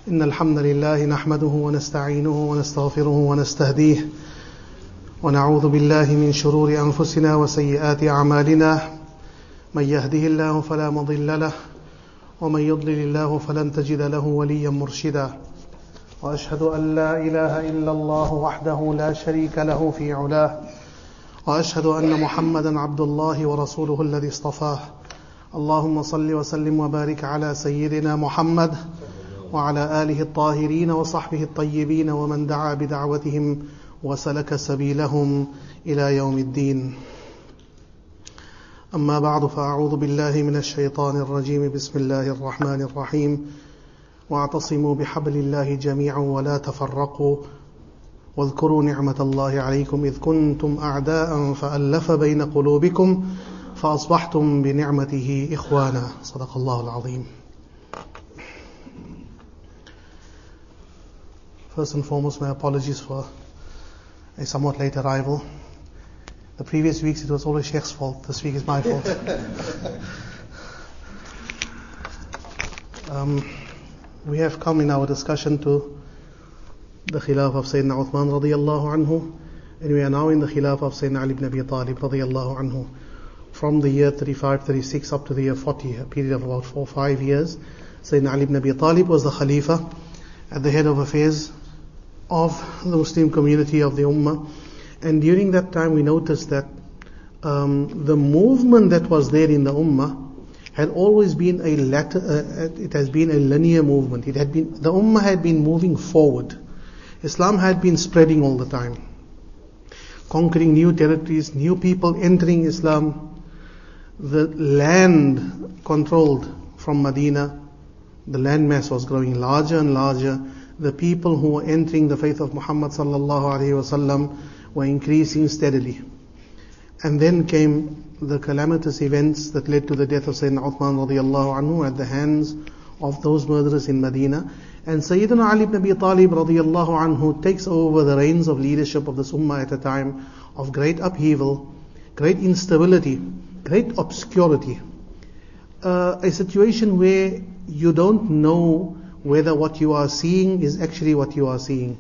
إن الحمد لله نحمده ونستعينه ونستغفره ونستهديه ونعوذ بالله من شرور أنفسنا وسيئات أعمالنا من يهده الله فلا مضل له ومن يضلل الله فلن تجد له وليا مرشدا وأشهد أن لا إله إلا الله وحده لا شريك له في علاه وأشهد أن محمدا عبد الله ورسوله الذي اصطفاه اللهم صل وسلم وبارك على سيدنا محمد وعلى آله الطاهرين وصحبه الطيبين ومن دعا بدعوتهم وسلك سبيلهم إلى يوم الدين. أما بعد فأعوذ بالله من الشيطان الرجيم. بسم الله الرحمن الرحيم. واعتصموا بحبل الله جميعا ولا تفرقوا واذكروا نعمة الله عليكم إذ كنتم أعداء فألف بين قلوبكم فأصبحتم بنعمته إخوانا. صدق الله العظيم. First and foremost, my apologies for a somewhat late arrival. The previous weeks it was always Sheikh's fault. This week is my fault. We have come in our discussion to the Khilafah of Sayyidina Uthman radiyallahu anhu, and we are now in the Khilafah of Sayyidina Ali ibn Abi Talib radiyallahu anhu. From the year 35, 36 up to the year 40, a period of about 4 or 5 years, Sayyidina Ali ibn Abi Talib was the Khalifa at the head of affairs of the Muslim community of the Ummah. And during that time we noticed that the movement that was there in the Ummah had always been it has been a linear movement. The Ummah had been moving forward. Islam had been spreading all the time, conquering new territories, new people entering Islam. The land controlled from Medina, the landmass was growing larger and larger. The people who were entering the faith of Muhammad sallallahu alaihi wasallam were increasing steadily. And then came the calamitous events that led to the death of Sayyidina Uthman radiyallahu anhu at the hands of those murderers in Medina. And Sayyidina Ali ibn Abi Talib radiyallahu anhu takes over the reins of leadership of this ummah at a time of great upheaval, great instability, great obscurity. A situation where you don't know whether what you are seeing is actually what you are seeing.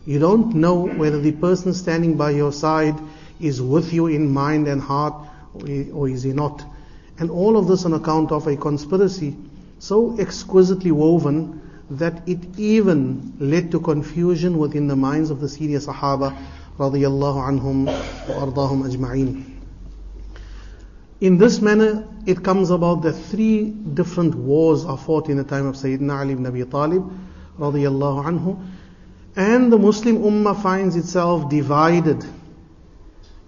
You don't know whether the person standing by your side is with you in mind and heart or is he not. And all of this on account of a conspiracy so exquisitely woven that it even led to confusion within the minds of the senior Sahaba radiyallahu anhum wa ardahum ajma'een. In this manner, it comes about that 3 different wars are fought in the time of Sayyidina Ali ibn Abi Talib radiyallahu anhu, and the Muslim Ummah finds itself divided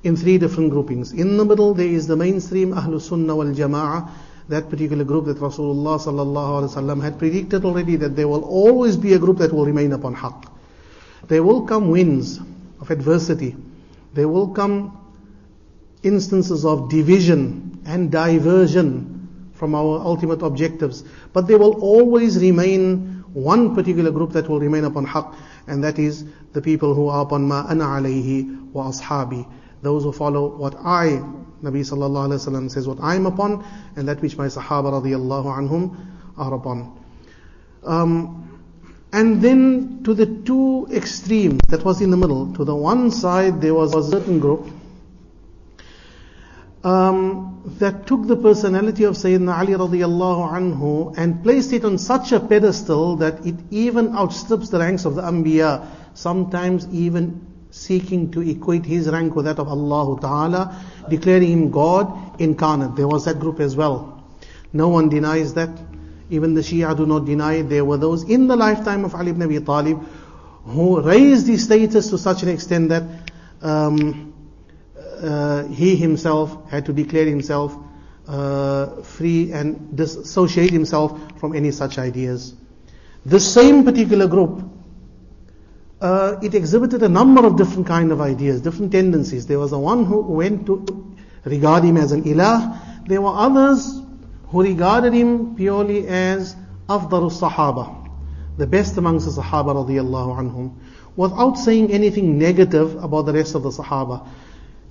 in 3 different groupings. In the middle there is the mainstream Ahlus Sunnah wal Jama'ah, that particular group that Rasulullah sallallahu alaihi wasallam had predicted already that there will always be a group that will remain upon haqq. There will come winds of adversity. There will come instances of division and diversion from our ultimate objectives. But there will always remain one particular group that will remain upon haqq, and that is the people who are upon ma ana alayhi wa ashabi. Those who follow what Nabi sallallahu alayhi wa sallam says, what I am upon, and that which my Sahaba radiyallahu anhum are upon. And then to the 2 extremes that was in the middle, to the one side there was a certain group that took the personality of Sayyidina Ali radiyallahu anhu and placed it on such a pedestal that it even outstrips the ranks of the Anbiya, sometimes even seeking to equate his rank with that of Allah Ta'ala, declaring him God incarnate. There was that group as well. No one denies that. Even the Shia do not deny it. There were those in the lifetime of Ali ibn Abi Talib who raised his status to such an extent that he himself had to declare himself free and dissociate himself from any such ideas. The same particular group, it exhibited a number of different kind of ideas, different tendencies. There was a one who went to regard him as an ilah. There were others who regarded him purely as afdalus sahaba, the best amongst the Sahaba radiyallahu anhum, without saying anything negative about the rest of the Sahaba.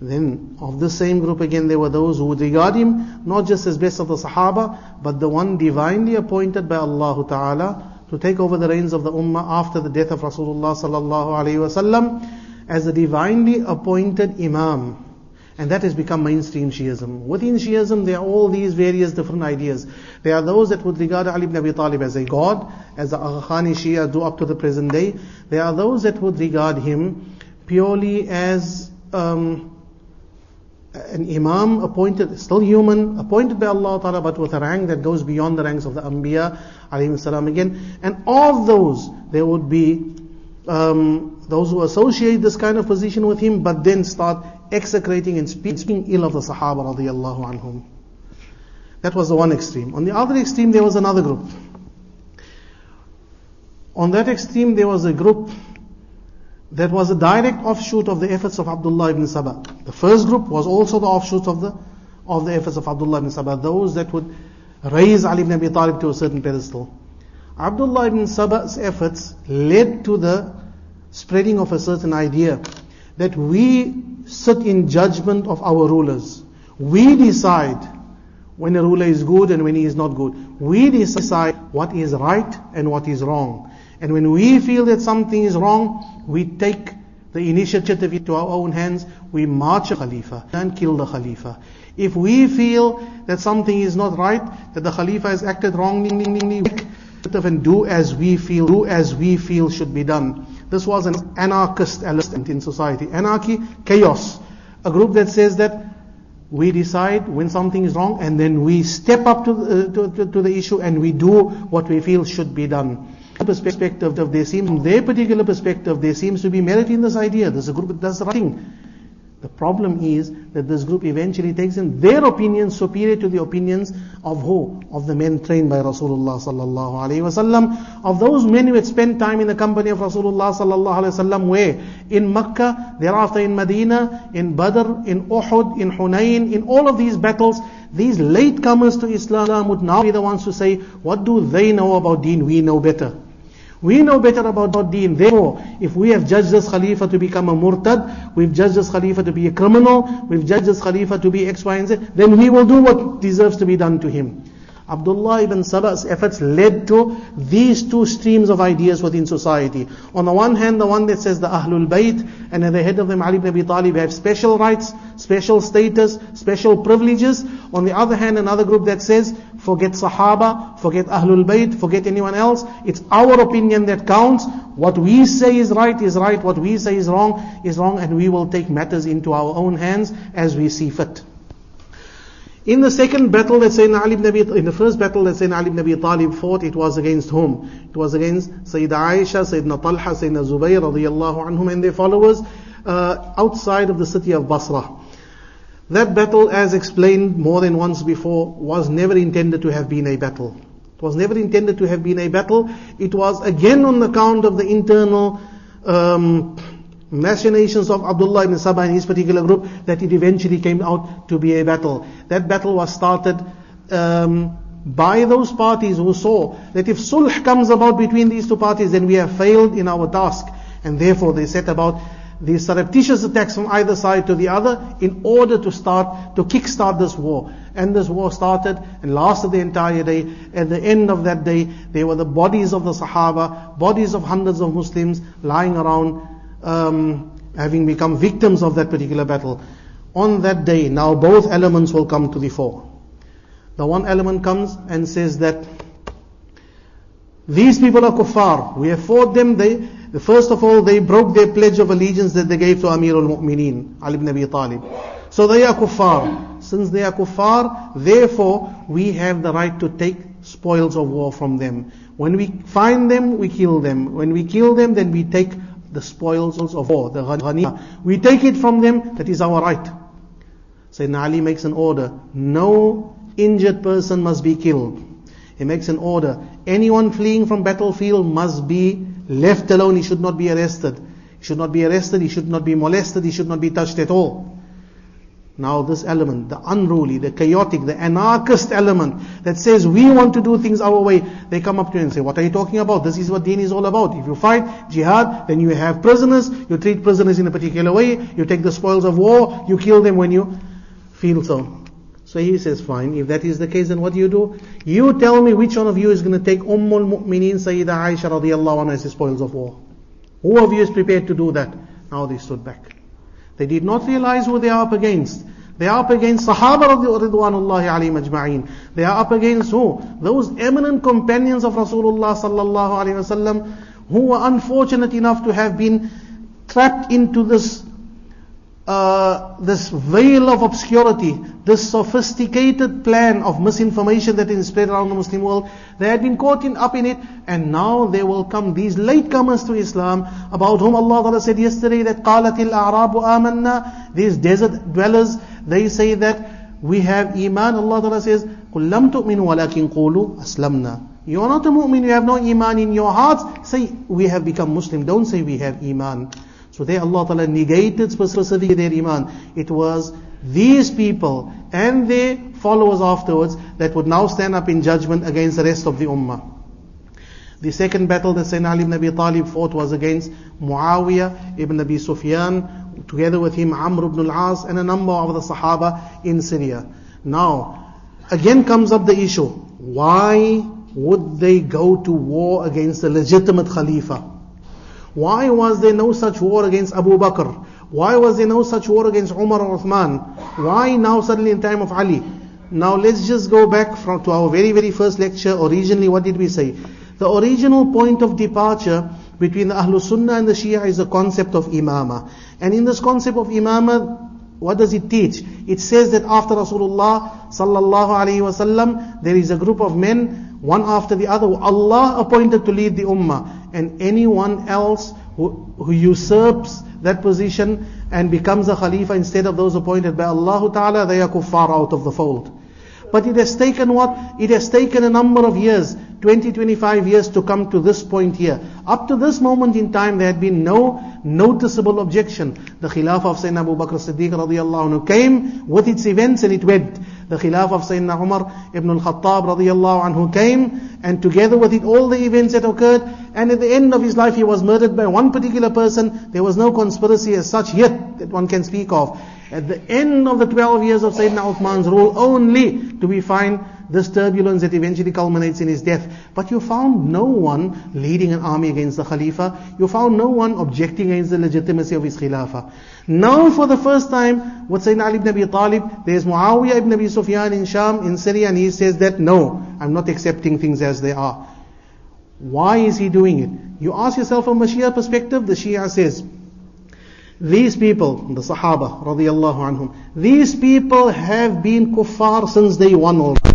Then of the same group again there were those who would regard him not just as best of the Sahaba, but the one divinely appointed by Allah Ta'ala to take over the reins of the ummah after the death of Rasulullah sallallahu alaihi wasallam as a divinely appointed imam. And that has become mainstream Shi'ism. Within Shi'ism, there are all these various different ideas. There are those that would regard Ali ibn Abi Talib as a god, as the Agha Khani Shia do up to the present day. There are those that would regard him purely as an imam appointed, still human, appointed by Allah Ta'ala, but with a rank that goes beyond the ranks of the Anbiya alayhi salam again. And of those, there would be those who associate this kind of position with him, but then start execrating and speaking ill of the Sahaba radiyallahu anhum. That was the one extreme. On the other extreme, there was another group. On that extreme, there was a group that was a direct offshoot of the efforts of Abdullah ibn Saba. The first group was also the offshoot of the efforts of Abdullah ibn Saba, those that would raise Ali ibn Abi Talib to a certain pedestal. Abdullah ibn Saba's efforts led to the spreading of a certain idea that we sit in judgment of our rulers. We decide when a ruler is good and when he is not good. We decide what is right and what is wrong. And when we feel that something is wrong, we take the initiative into our own hands. We march a Khalifa and kill the Khalifa. If we feel that something is not right, that the Khalifa has acted wrongly, and do as we feel should be done. This was an anarchist element in society. Anarchy, chaos. A group that says that we decide when something is wrong and then we step up to the issue and we do what we feel should be done. From their particular perspective, there seems to be merit in this idea. There's a group that does the right thing. The problem is that this group eventually takes in their opinions superior to the opinions of who? Of the men trained by Rasulullah sallallahu alaihi wasallam. Of those men who had spent time in the company of Rasulullah sallallahu alaihi wasallam, where? In Makkah, thereafter in Medina, in Badr, in Uhud, in Hunayn, in all of these battles. These latecomers to Islam would now be the ones to say, what do they know about deen? We know better. We know better about deen. Therefore, if we have judged this Khalifa to become a murtad, we've judged this Khalifa to be a criminal, we've judged this Khalifa to be X, Y, and Z, then we will do what deserves to be done to him. Abdullah ibn Saba's efforts led to these two streams of ideas within society. On the one hand, the one that says the Ahlul Bayt, and at the head of them Ali ibn Abi Talib, have special rights, special status, special privileges. On the other hand, another group that says, forget Sahaba, forget Ahlul Bayt, forget anyone else. It's our opinion that counts. What we say is right, what we say is wrong, and we will take matters into our own hands as we see fit. In the second battle that Sayyidina Ali ibn Abi, in the first battle that Sayyidina Ali ibn Abi Talib fought, it was against whom? It was against Sayyidina Aisha, Sayyidina Talha, Sayyidina Zubayr radiyallahu anhum and their followers outside of the city of Basra. That battle, as explained more than once before, was never intended to have been a battle. It was never intended to have been a battle. It was again on account of the internal machinations of Abdullah ibn Saba and his particular group that it eventually came out to be a battle. That battle was started by those parties who saw that if sulh comes about between these two parties, then we have failed in our task. And therefore they set about these surreptitious attacks from either side to the other in order to kickstart this war. And this war started and lasted the entire day. At the end of that day, there were the bodies of the Sahaba, bodies of hundreds of Muslims lying around, having become victims of that particular battle. On that day, now both elements will come to the fore. The one element comes and says that these people are kuffar. We have fought them. First of all, they broke their pledge of allegiance that they gave to Ameer al-Mu'mineen, Ali ibn Abi Talib. So they are kuffar. Since they are kuffar, therefore we have the right to take spoils of war from them. When we find them, we kill them. When we kill them, then we take the spoils of war, the ghanima. We take it from them, that is our right. Sayyidina Ali makes an order. No injured person must be killed. He makes an order. Anyone fleeing from battlefield must be left alone. He should not be arrested. He should not be arrested, he should not be molested, he should not be touched at all. Now this element, the unruly, the chaotic, the anarchist element that says we want to do things our way, they come up to you and say, what are you talking about? This is what deen is all about. If you fight jihad, then you have prisoners, you treat prisoners in a particular way, you take the spoils of war, you kill them when you feel so. So he says, fine, if that is the case, then what do? You tell me which one of you is going to take Mu'mineen Sayyida Aisha radiallahu anha as the spoils of war. Who of you is prepared to do that? Now they stood back. They did not realize who they are up against. They are up against Sahaba Ridwanullahi alayhim ajma'een. They are up against who? Those eminent companions of Rasulullah sallallahu alayhi wasallam, who were unfortunate enough to have been trapped into this veil of obscurity, this sophisticated plan of misinformation that is spread around the Muslim world. They had been caught up in it, and now they will come, these latecomers to Islam, about whom Allah Ta'ala said yesterday that قَالَتِ الْأَعْرَابُ آمَنَّا, these desert dwellers, they say that we have iman. Allah Ta'ala says, قُلْ لَمْ تُؤْمِنُوا وَلَكِنْ قُولُوا أَسْلَمْنَا. You are not a mu'min, you have no iman in your hearts. Say, we have become Muslim. Don't say we have iman. So there Allah Ta'ala negated specifically their iman. It was these people and their followers afterwards that would now stand up in judgment against the rest of the ummah. The second battle that Sayyidina Ali ibn Abi Talib fought was against Muawiyah ibn Abi Sufyan, together with him Amr ibn al-As and a number of the Sahaba in Syria. Now, again comes up the issue, why would they go to war against the legitimate Khalifa? Why was there no such war against Abu Bakr? Why was there no such war against Umar or Uthman? Why now suddenly in time of Ali? Now let's just go back to our very, very first lecture. Originally, what did we say? The original point of departure between the Ahlul Sunnah and the Shia is the concept of Imama. And in this concept of Imama, what does it teach? It says that after Rasulullah sallallahu alaihi wasallam, there is a group of men, one after the other, who Allah appointed to lead the ummah. And anyone else who usurps that position and becomes a Khalifa instead of those appointed by Allah Ta'ala, they are kuffar out of the fold. But it has taken what? It has taken a number of years, 20, 25 years to come to this point here. Up to this moment in time, there had been no noticeable objection. The Khilafah of Sayyidina Abu Bakr Siddiq radiallahu anhu came with its events and it went. The Khilafah of Sayyidina Umar ibn al-Khattab radiallahu anhu came, and together with it all the events that occurred, and at the end of his life he was murdered by one particular person. There was no conspiracy as such yet that one can speak of. At the end of the 12 years of Sayyidina Uthman's rule, only do we find this turbulence that eventually culminates in his death. But you found no one leading an army against the Khalifa. You found no one objecting against the legitimacy of his Khilafah. Now for the first time, with Sayyidina Ali ibn Abi Talib, there's Muawiyah ibn Abi Sufyan in Sham, in Syria, and he says that no, I'm not accepting things as they are. Why is he doing it? You ask yourself from a Shia perspective, the Shia says, these people, the Sahaba radiallahu anhum, these people have been kuffar since day one already.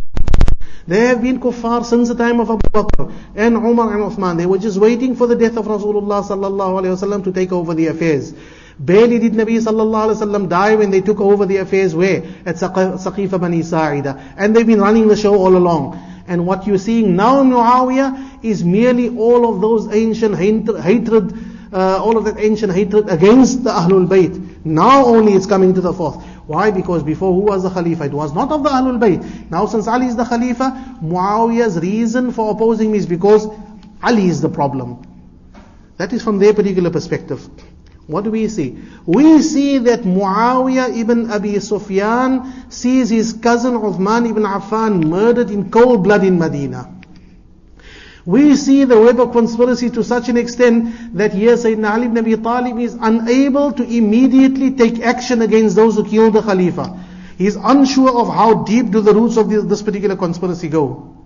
They have been kuffar since the time of Abu Bakr and Umar and Uthman. They were just waiting for the death of Rasulullah sallallahu alaihi wasallam to take over the affairs. Barely did Nabi sallallahu alaihi wasallam die when they took over the affairs. Where? At Saqifa Bani Sa'ida. And they've been running the show all along. And what you're seeing now in Muawiyah is merely all of those ancient hatred, all of that ancient hatred against the Ahlul Bayt. Now only it's coming to the forth. Why? Because before, who was the Khalifa? It was not of the Ahlul Bayt. Now since Ali is the Khalifa, Muawiyah's reason for opposing him is because Ali is the problem. That is from their particular perspective. What do we see? We see that Muawiyah ibn Abi Sufyan sees his cousin Uthman ibn Affan murdered in cold blood in Medina. We see the web of conspiracy to such an extent that here Sayyidina Ali ibn Abi Talib is unable to immediately take action against those who killed the Khalifa. He is unsure of how deep do the roots of this particular conspiracy go.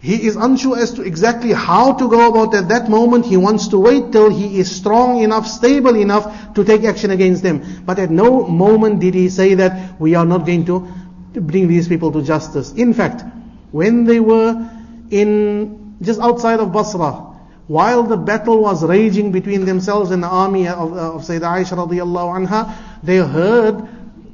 He is unsure as to exactly how to go about at that moment. He wants to wait till he is strong enough, stable enough to take action against them. But at no moment did he say that we are not going to bring these people to justice. In fact, when they were just outside of Basra, while the battle was raging between themselves and the army of Sayyidah Aisha radiallahu anha, they heard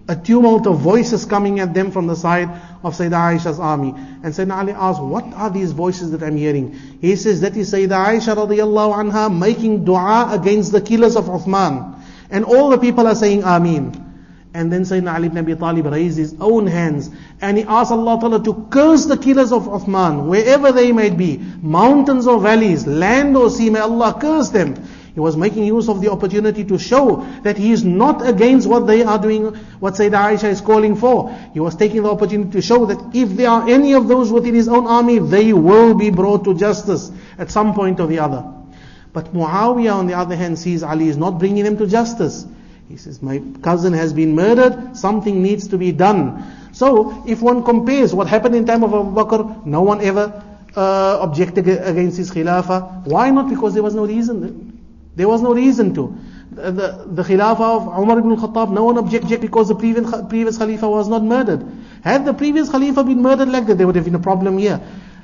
a tumult of voices coming at them from the side of Sayyidah Aisha's army. And Sayyidina Ali asked, what are these voices that I'm hearing? He says, that is Sayyidah Aisha radiallahu anha making dua against the killers of Uthman. And all the people are saying Ameen. And then Sayyidina Ali ibn Abi Talib raised his own hands and he asked Allah Ta'ala to curse the killers of Uthman, wherever they might be, mountains or valleys, land or sea, may Allah curse them. He was making use of the opportunity to show that he is not against what they are doing, what Sayyidah Aisha is calling for. He was taking the opportunity to show that if there are any of those within his own army, they will be brought to justice at some point or the other. But Muawiyah on the other hand sees Ali is not bringing them to justice. He says, my cousin has been murdered, something needs to be done. So if one compares what happened in time of Abu Bakr, no one ever objected against his khilafah. Why not? Because there was no reason. There was no reason to. The khilafah of Umar ibn al-Khattab, no one objected because the previous khalifa was not murdered. Had the previous khalifa been murdered like that, there would have been a problem here.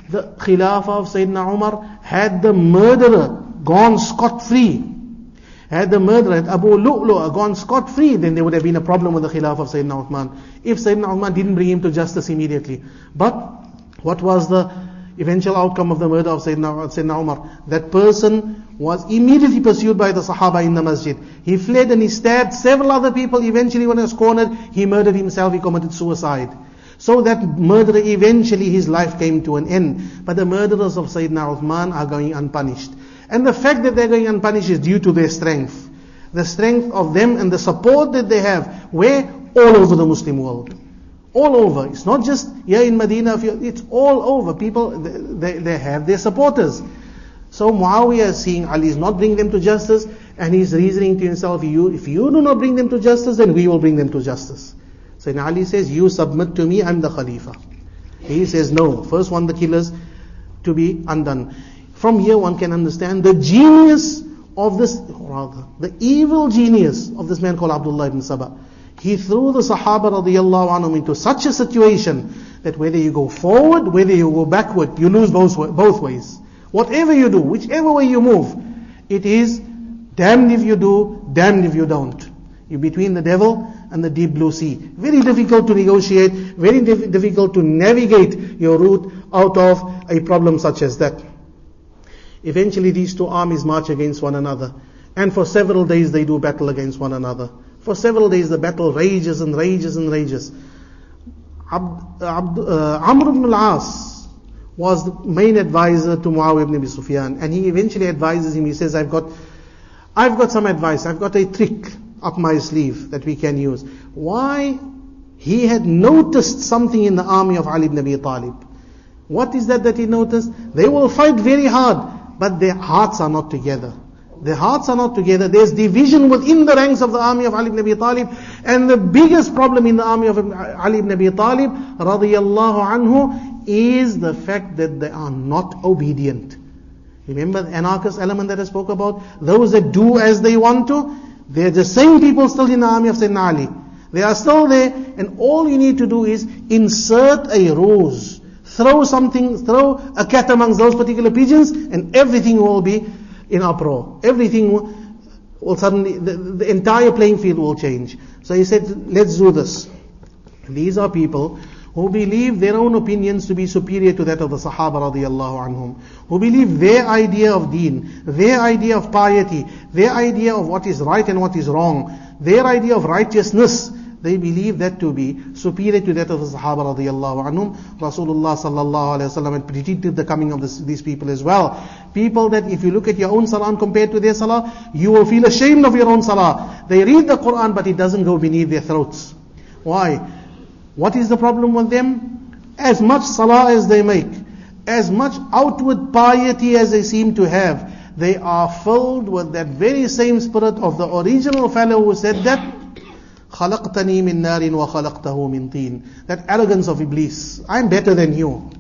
The khilafah of Sayyidina Umar, had the murderer gone scot-free, had the murderer, had Abu Lu'lu' gone scot-free, then there would have been a problem with the khilafah of Sayyidina Uthman, if Sayyidina Uthman didn't bring him to justice immediately. But what was the eventual outcome of the murder of Sayyidina Umar? That person was immediately pursued by the Sahaba in the masjid. He fled and he stabbed several other people. Eventually when he was cornered, he murdered himself, he committed suicide. So that murderer, eventually his life came to an end. But the murderers of Sayyidina Uthman are going unpunished. And the fact that they're going unpunished is due to their strength. The strength of them and the support that they have, where? All over the Muslim world. All over. It's not just here in Medina, it's all over. People, they have their supporters. So Muawiyah is seeing Ali is not bringing them to justice, and he's reasoning to himself, if you do not bring them to justice, then we will bring them to justice. So Ali says, you submit to me, I'm the Khalifa. He says, no, first want the killers to be undone. From here one can understand the genius of this, rather, the evil genius of this man called Abdullah ibn Saba. He threw the Sahaba radiyallahu anhum into such a situation that whether you go forward, whether you go backward, you lose both ways. Whatever you do, whichever way you move, it is damned if you do, damned if you don't. You're between the devil and the deep blue sea. Very difficult to negotiate, very difficult to navigate your route out of a problem such as that. Eventually these two armies march against one another, and for several days they do battle against one another. For several days the battle rages and rages and rages. Amr ibn al-As was the main advisor to Muawiyah ibn Abi Sufyan, and he eventually advises him. He says, I've got some advice, I've got a trick up my sleeve that we can use. Why? He had noticed something in the army of Ali ibn Abi Talib. What is that he noticed? They will fight very hard, but their hearts are not together. Their hearts are not together. There's division within the ranks of the army of Ali ibn Abi Talib. And the biggest problem in the army of Ali ibn Abi Talib radiyallahu anhu is the fact that they are not obedient. Remember the anarchist element that I spoke about? Those that do as they want to, they're the same people still in the army of Sayyidina Ali. They are still there, and all you need to do is insert a ruse. Throw a cat amongst those particular pigeons, and everything will be in uproar. Everything will suddenly, the entire playing field will change. So he said, let's do this. These are people who believe their own opinions to be superior to that of the Sahaba radiyallahu anhum, who believe their idea of deen, their idea of piety, their idea of what is right and what is wrong, their idea of righteousness, they believe that to be superior to that of the Sahaba radiyallahu anhum. Rasulullah sallallahu alayhi wa sallam had predicted the coming of these people as well. People that if you look at your own salah compared to their salah, you will feel ashamed of your own salah. They read the Quran, but it doesn't go beneath their throats. Why? What is the problem with them? As much salah as they make, as much outward piety as they seem to have, they are filled with that very same spirit of the original fellow who said that, خَلَقْتَنِي مِن نَارٍ وَخَلَقْتَهُ مِن طِينٍ. That arrogance of Iblis. I'm better than you.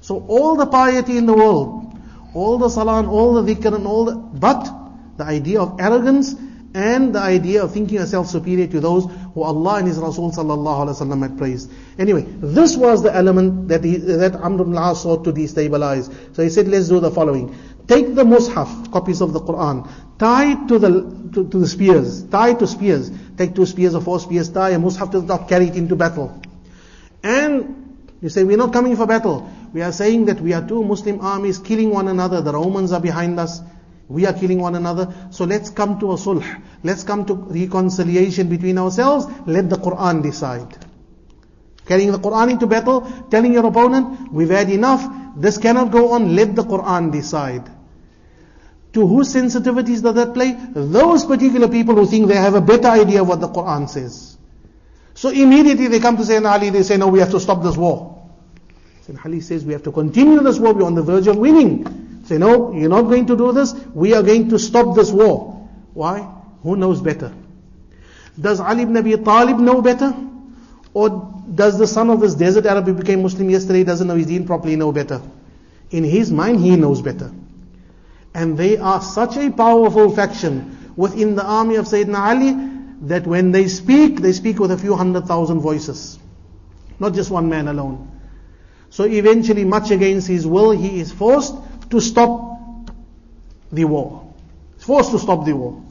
So all the piety in the world, all the salah and all the dhikr and but the idea of arrogance and the idea of thinking yourself superior to those who Allah and His Rasul sallallahu alaihi wasallam had praised. Anyway, this was the element that Amr ibn al-As sought to destabilize. So he said, let's do the following. Take the mushaf, copies of the Quran, tie it to the spears, tie it to spears. Take 2 spears or 4 spears, tie a mushaf to the top, carry it into battle. And you say, we're not coming for battle. We are saying that we are 2 Muslim armies killing one another. The Romans are behind us. We are killing one another. So let's come to a sulh. Let's come to reconciliation between ourselves. Let the Quran decide. Carrying the Quran into battle, telling your opponent, we've had enough. This cannot go on. Let the Quran decide. To whose sensitivities does that play? Those particular people who think they have a better idea of what the Quran says. So immediately they come to Sayyidina Ali, they say, no, we have to stop this war. Sayyidina Ali says, we have to continue this war, we're on the verge of winning. Say, no, you're not going to do this, we are going to stop this war. Why? Who knows better? Does Ali ibn Abi Talib know better? Or does the son of this desert Arab who became Muslim yesterday, doesn't know his deen properly, know better? In his mind, he knows better. And they are such a powerful faction within the army of Sayyidina Ali, that when they speak with a few 100,000 voices. Not just one man alone. So eventually, much against his will, he is forced to stop the war. He's forced to stop the war.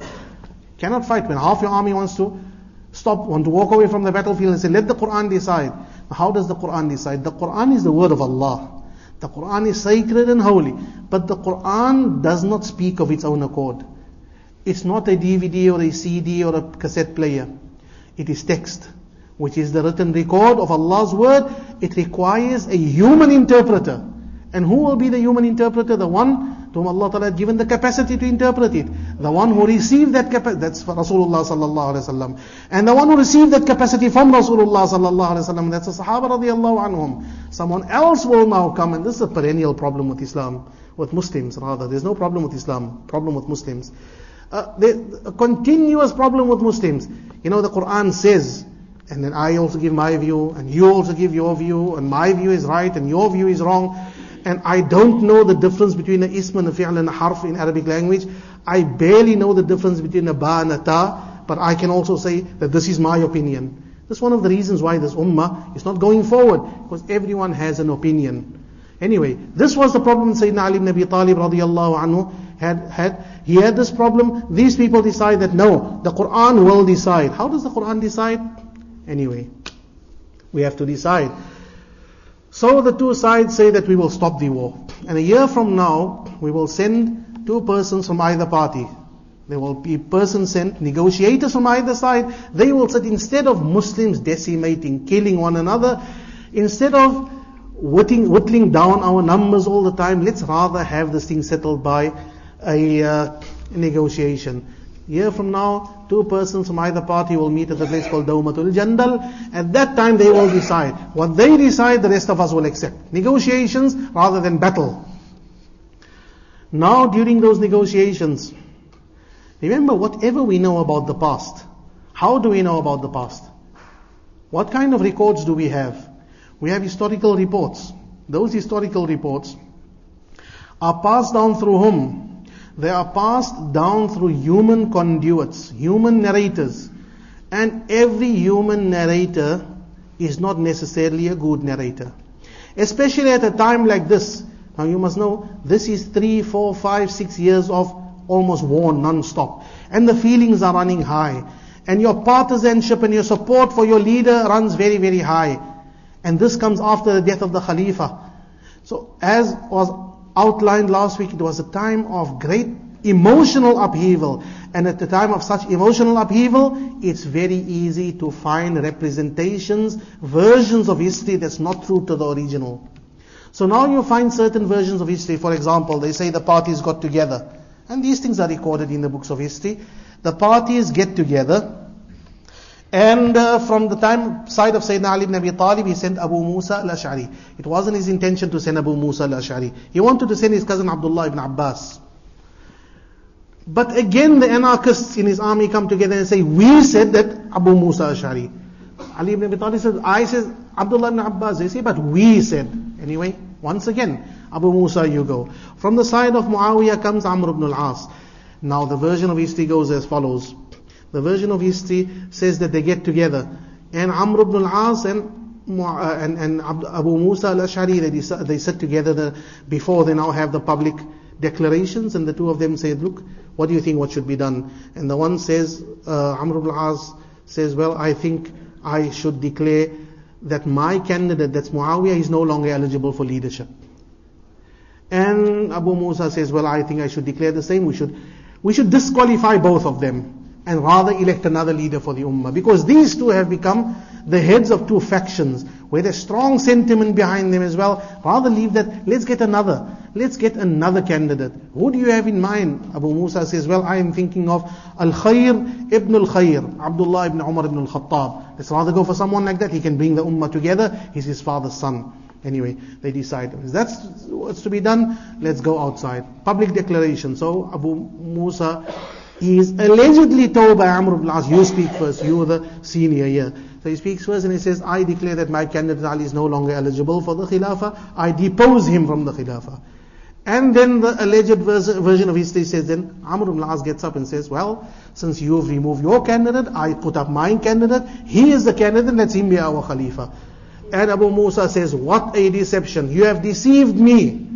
Cannot fight when half your army wants to walk away from the battlefield and say, let the Quran decide. How does the Quran decide? The Quran is the word of Allah. The Quran is sacred and holy. But the Quran does not speak of its own accord. It's not a DVD or a CD or a cassette player. It is text, which is the written record of Allah's word. It requires a human interpreter. And who will be the human interpreter? The one to whom Allah Ta'ala had given the capacity to interpret it. The one who received that capacity, that's Rasulullah Sallallahu Alaihi Wasallam. And the one who received that capacity from Rasulullah Sallallahu Alaihi Wasallam, that's the Sahaba Radiallahu Anhum. Someone else will now come, and this is a perennial problem with Islam, with Muslims rather. There's no problem with Islam, problem with Muslims. A continuous problem with Muslims. The Quran says, and then I also give my view, and you also give your view, and my view is right, and your view is wrong. And I don't know the difference between an ism and a fi'l and a harf in Arabic language. I barely know the difference between a ba and a ta, but I can also say that this is my opinion. That's one of the reasons why this ummah is not going forward, because everyone has an opinion. Anyway, this was the problem Sayyidina Ali ibn Abi Talib radiallahu anhu had. He had this problem. These people decide that no, the Quran will decide. How does the Quran decide? Anyway, we have to decide. So the two sides say that we will stop the war. And a year from now, we will send two persons from either party. There will be persons sent, negotiators from either side. They will sit, instead of Muslims decimating, killing one another, instead of whittling down our numbers all the time, let's rather have this thing settled by a negotiation. A year from now, two persons from either party will meet at a place called Dawmatul Jandal. At that time they will decide. What they decide, the rest of us will accept. Negotiations rather than battle. Now during those negotiations, remember, whatever we know about the past, how do we know about the past? What kind of records do we have? We have historical reports. Those historical reports are passed down through whom? They are passed down through human conduits, human narrators. And every human narrator is not necessarily a good narrator. Especially at a time like this. Now you must know, this is 3, 4, 5, 6 years of almost war non-stop. And the feelings are running high. And your partisanship and your support for your leader runs very, very high. And this comes after the death of the Khalifa. So as was outlined last week, it was a time of great emotional upheaval. And at the time of such emotional upheaval, it's very easy to find representations, versions of history that's not true to the original. So now you find certain versions of history. For example, they say the parties got together. And these things are recorded in the books of history. The parties get together. And from the side of Sayyidina Ali ibn Abi Talib, he sent Abu Musa al-Ash'ari. It wasn't his intention to send Abu Musa al-Ash'ari. He wanted to send his cousin Abdullah ibn Abbas. But again, the anarchists in his army come together and say, we said that Abu Musa al-Ash'ari. Ali ibn Abi Talib says, I said Abdullah ibn Abbas. They say, but we said. Anyway, once again, Abu Musa, you go. From the side of Muawiyah comes Amr ibn al-As. Now the version of history goes as follows. The version of history says that they get together, and Amr ibn al-As and Abu Musa al-Ash'ari, they sit together before they now have the public declarations, and the two of them say, look, what do you think what should be done? And the one says, Amr ibn al-As says, well, I think I should declare that my candidate, that's Muawiyah, is no longer eligible for leadership. And Abu Musa says, well, I think I should declare the same. We should disqualify both of them and rather elect another leader for the ummah, because these two have become the heads of two factions where there's strong sentiment behind them as well, rather leave that, let's get another candidate. Who do you have in mind? Abu Musa says, well, I am thinking of Al-Khair ibn Al-Khair, Abdullah ibn Umar ibn Al-Khattab. Let's rather go for someone like that. He can bring the ummah together. He's his father's son. Anyway, they decide, if that's what's to be done, let's go outside. Public declaration. So Abu Musa, he is allegedly told by Amr ibn al-As, you speak first, you are the senior here. So he speaks first and he says, I declare that my candidate Ali is no longer eligible for the Khilafah. I depose him from the Khilafah. And then the alleged version of history says, then Amr ibn al-As gets up and says, well, since you've removed your candidate, I put up my candidate. He is the candidate, let's him be our Khalifa. And Abu Musa says, what a deception. You have deceived me.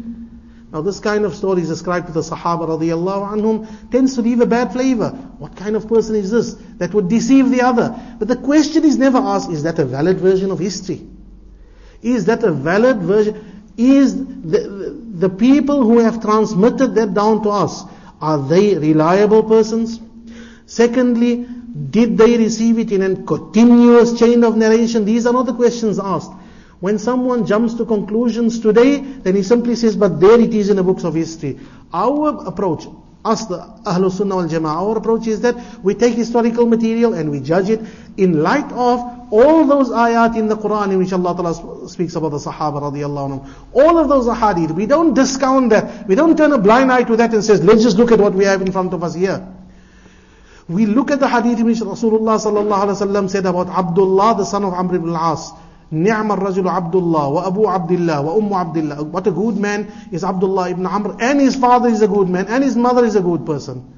Now this kind of story is ascribed to the Sahaba radiyallahu anhum, tends to leave a bad flavor. What kind of person is this that would deceive the other? But the question is never asked, is that a valid version of history? Is that a valid version? Is the people who have transmitted that down to us, are they reliable persons? Secondly, did they receive it in a continuous chain of narration? These are not the questions asked. When someone jumps to conclusions today, then he simply says, but there it is in the books of history. Our approach, us the Ahlul Sunnah wal Jama'ah, our approach is that we take historical material and we judge it in light of all those ayat in the Quran in which Allah Ta'ala speaks about the Sahaba radiyallahu anhum. All of those ahadith, we don't discount that. We don't turn a blind eye to that and says, let's just look at what we have in front of us here. We look at the hadith in which Rasulullah sallallahu alaihi wasallam said about Abdullah, the son of Amr ibn al-As. Ni'ma ar-rajulu Abdullah wa Abu Abdullah wa Ummu Abdullah. What a good man is Abdullah ibn Amr, and his father is a good man, and his mother is a good person.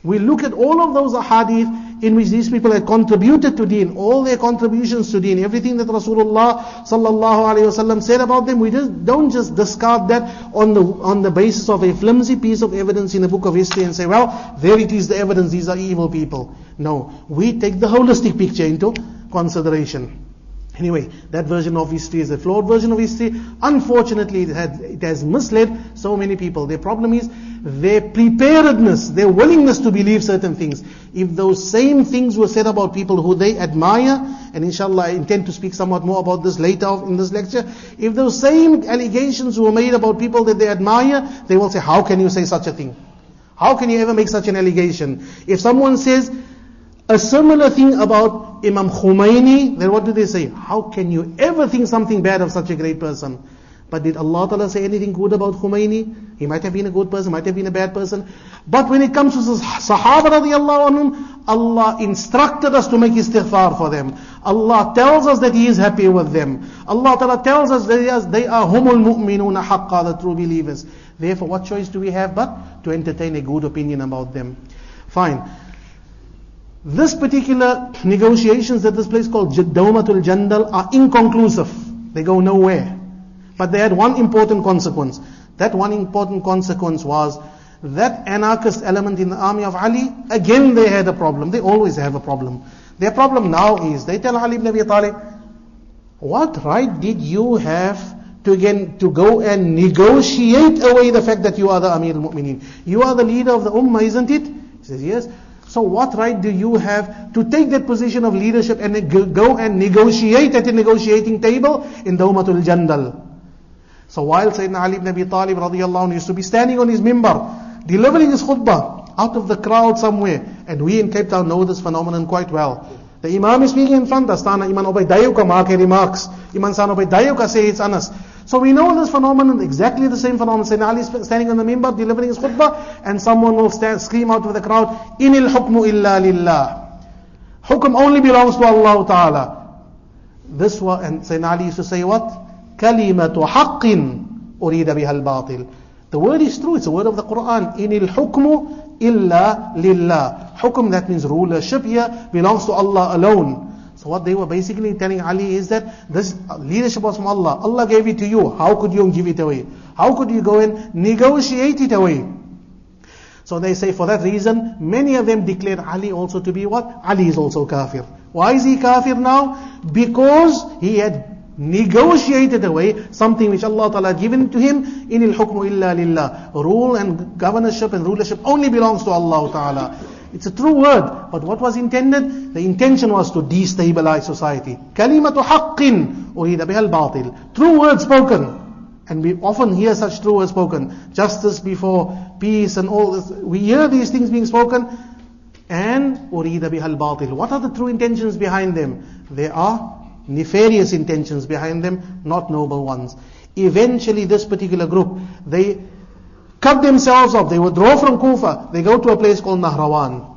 We look at all of those ahadith in which these people had contributed to deen, all their contributions to deen, everything that Rasulullah sallallahu alaihi wasallam said about them. We don't just discard that on the basis of a flimsy piece of evidence in a book of history and say, well, there it is the evidence, these are evil people. No, we take the holistic picture into consideration. Anyway, that version of history is a flawed version of history. Unfortunately, it has misled so many people. Their problem is their preparedness, their willingness to believe certain things. If those same things were said about people who they admire, and inshallah I intend to speak somewhat more about this later in this lecture, if those same allegations were made about people that they admire, they will say, how can you say such a thing? How can you ever make such an allegation? If someone says a similar thing about Imam Khomeini, then what do they say? How can you ever think something bad of such a great person? But did Allah Ta'ala say anything good about Khomeini? He might have been a good person, might have been a bad person. But when it comes to the Sahaba radiyallahu anhum, Allah instructed us to make istighfar for them. Allah tells us that He is happy with them. Allah Ta'ala tells us that they are humul mu'minuna haqqa, the true believers. Therefore, what choice do we have but to entertain a good opinion about them? Fine. This particular negotiations at this place called Dawmatul Jandal are inconclusive. They go nowhere. But they had one important consequence. That one important consequence was that anarchist element in the army of Ali, again they had a problem. They always have a problem. Their problem now is, they tell Ali ibn Abi Talib, what right did you have to go and negotiate away the fact that you are the Amir al-Mu'mineen? You are the leader of the Ummah, isn't it? He says, yes. So what right do you have to take that position of leadership and go and negotiate at a negotiating table in Dawmatul Jandal? So while Sayyidina Ali ibn Abi Talib radiyallahu anhu used to be standing on his mimbar, delivering his khutbah out of the crowd somewhere, and we in Cape Town know this phenomenon quite well. The Imam is speaking in front, Astana Iman Ubaydayuka make remarks, Iman San Ubaydayuka say it's Anas. So we know this phenomenon, exactly the same phenomenon. Sayyidina Ali is standing on the mimbar delivering his khutbah, and someone will scream out of the crowd, Inil hukmu illa lillah. Hukm only belongs to Allah Ta'ala. This was, and Sayyidina Ali used to say what? Kalimatu haqqin urida bihal batil. The word is true, it's a word of the Quran. Inil hukmu illa lillah. Hukm, that means rulership here, belongs to Allah alone. So what they were basically telling Ali is that this leadership was from Allah. Allah gave it to you. How could you give it away? How could you go and negotiate it away? So they say for that reason, many of them declared Ali also to be what? Ali is also kafir. Why is he kafir now? Because he had negotiated away something which Allah Ta'ala had given to him. Inil hukmu illa lillah. Rule and governorship and rulership only belongs to Allah Ta'ala. It's a true word, but what was intended? The intention was to destabilize society. Kalimatu haqqin أُرِيدَ بِهَا الْبَاطِلِ. True words spoken. And we often hear such true words spoken. Justice before peace and all this. We hear these things being spoken. And أُرِيدَ بِهَا الْبَاطِلِ. What are the true intentions behind them? There are nefarious intentions behind them, not noble ones. Eventually this particular group, they cut themselves off. They withdraw from Kufa. They go to a place called Nahrawan.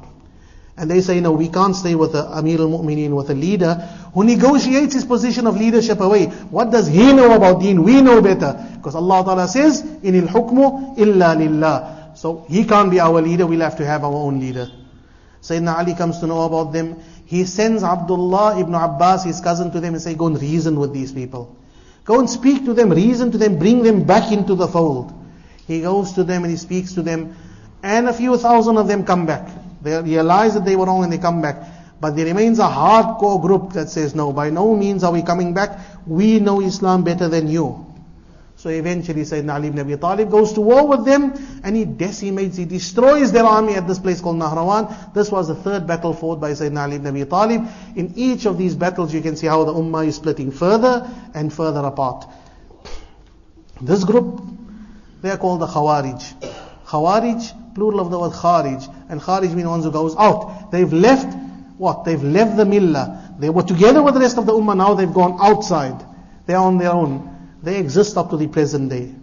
And they say, no, we can't stay with the Ameer al-Mu'mineen, with a leader who negotiates his position of leadership away. What does he know about deen? We know better. Because Allah Ta'ala says, إِنِ الْحُكْمُ إِلَّا لِلَّهِ. So he can't be our leader, we'll have to have our own leader. Sayyidina Ali comes to know about them. He sends Abdullah ibn Abbas, his cousin, to them and say, go and reason with these people. Go and speak to them, reason to them, bring them back into the fold. He goes to them and he speaks to them. And a few thousand of them come back. They realize that they were wrong and they come back. But there remains a hardcore group that says, no, by no means are we coming back. We know Islam better than you. So eventually Sayyidina Ali ibn Abi Talib goes to war with them and he decimates, he destroys their army at this place called Nahrawan. This was the third battle fought by Sayyidina Ali ibn Abi Talib. In each of these battles you can see how the ummah is splitting further and further apart. This group, they are called the Khawarij. Khawarij, plural of the word Kharij. And Kharij means ones who goes out. They've left what? They've left the millah. They were together with the rest of the ummah, now they've gone outside. They are on their own. They exist up to the present day.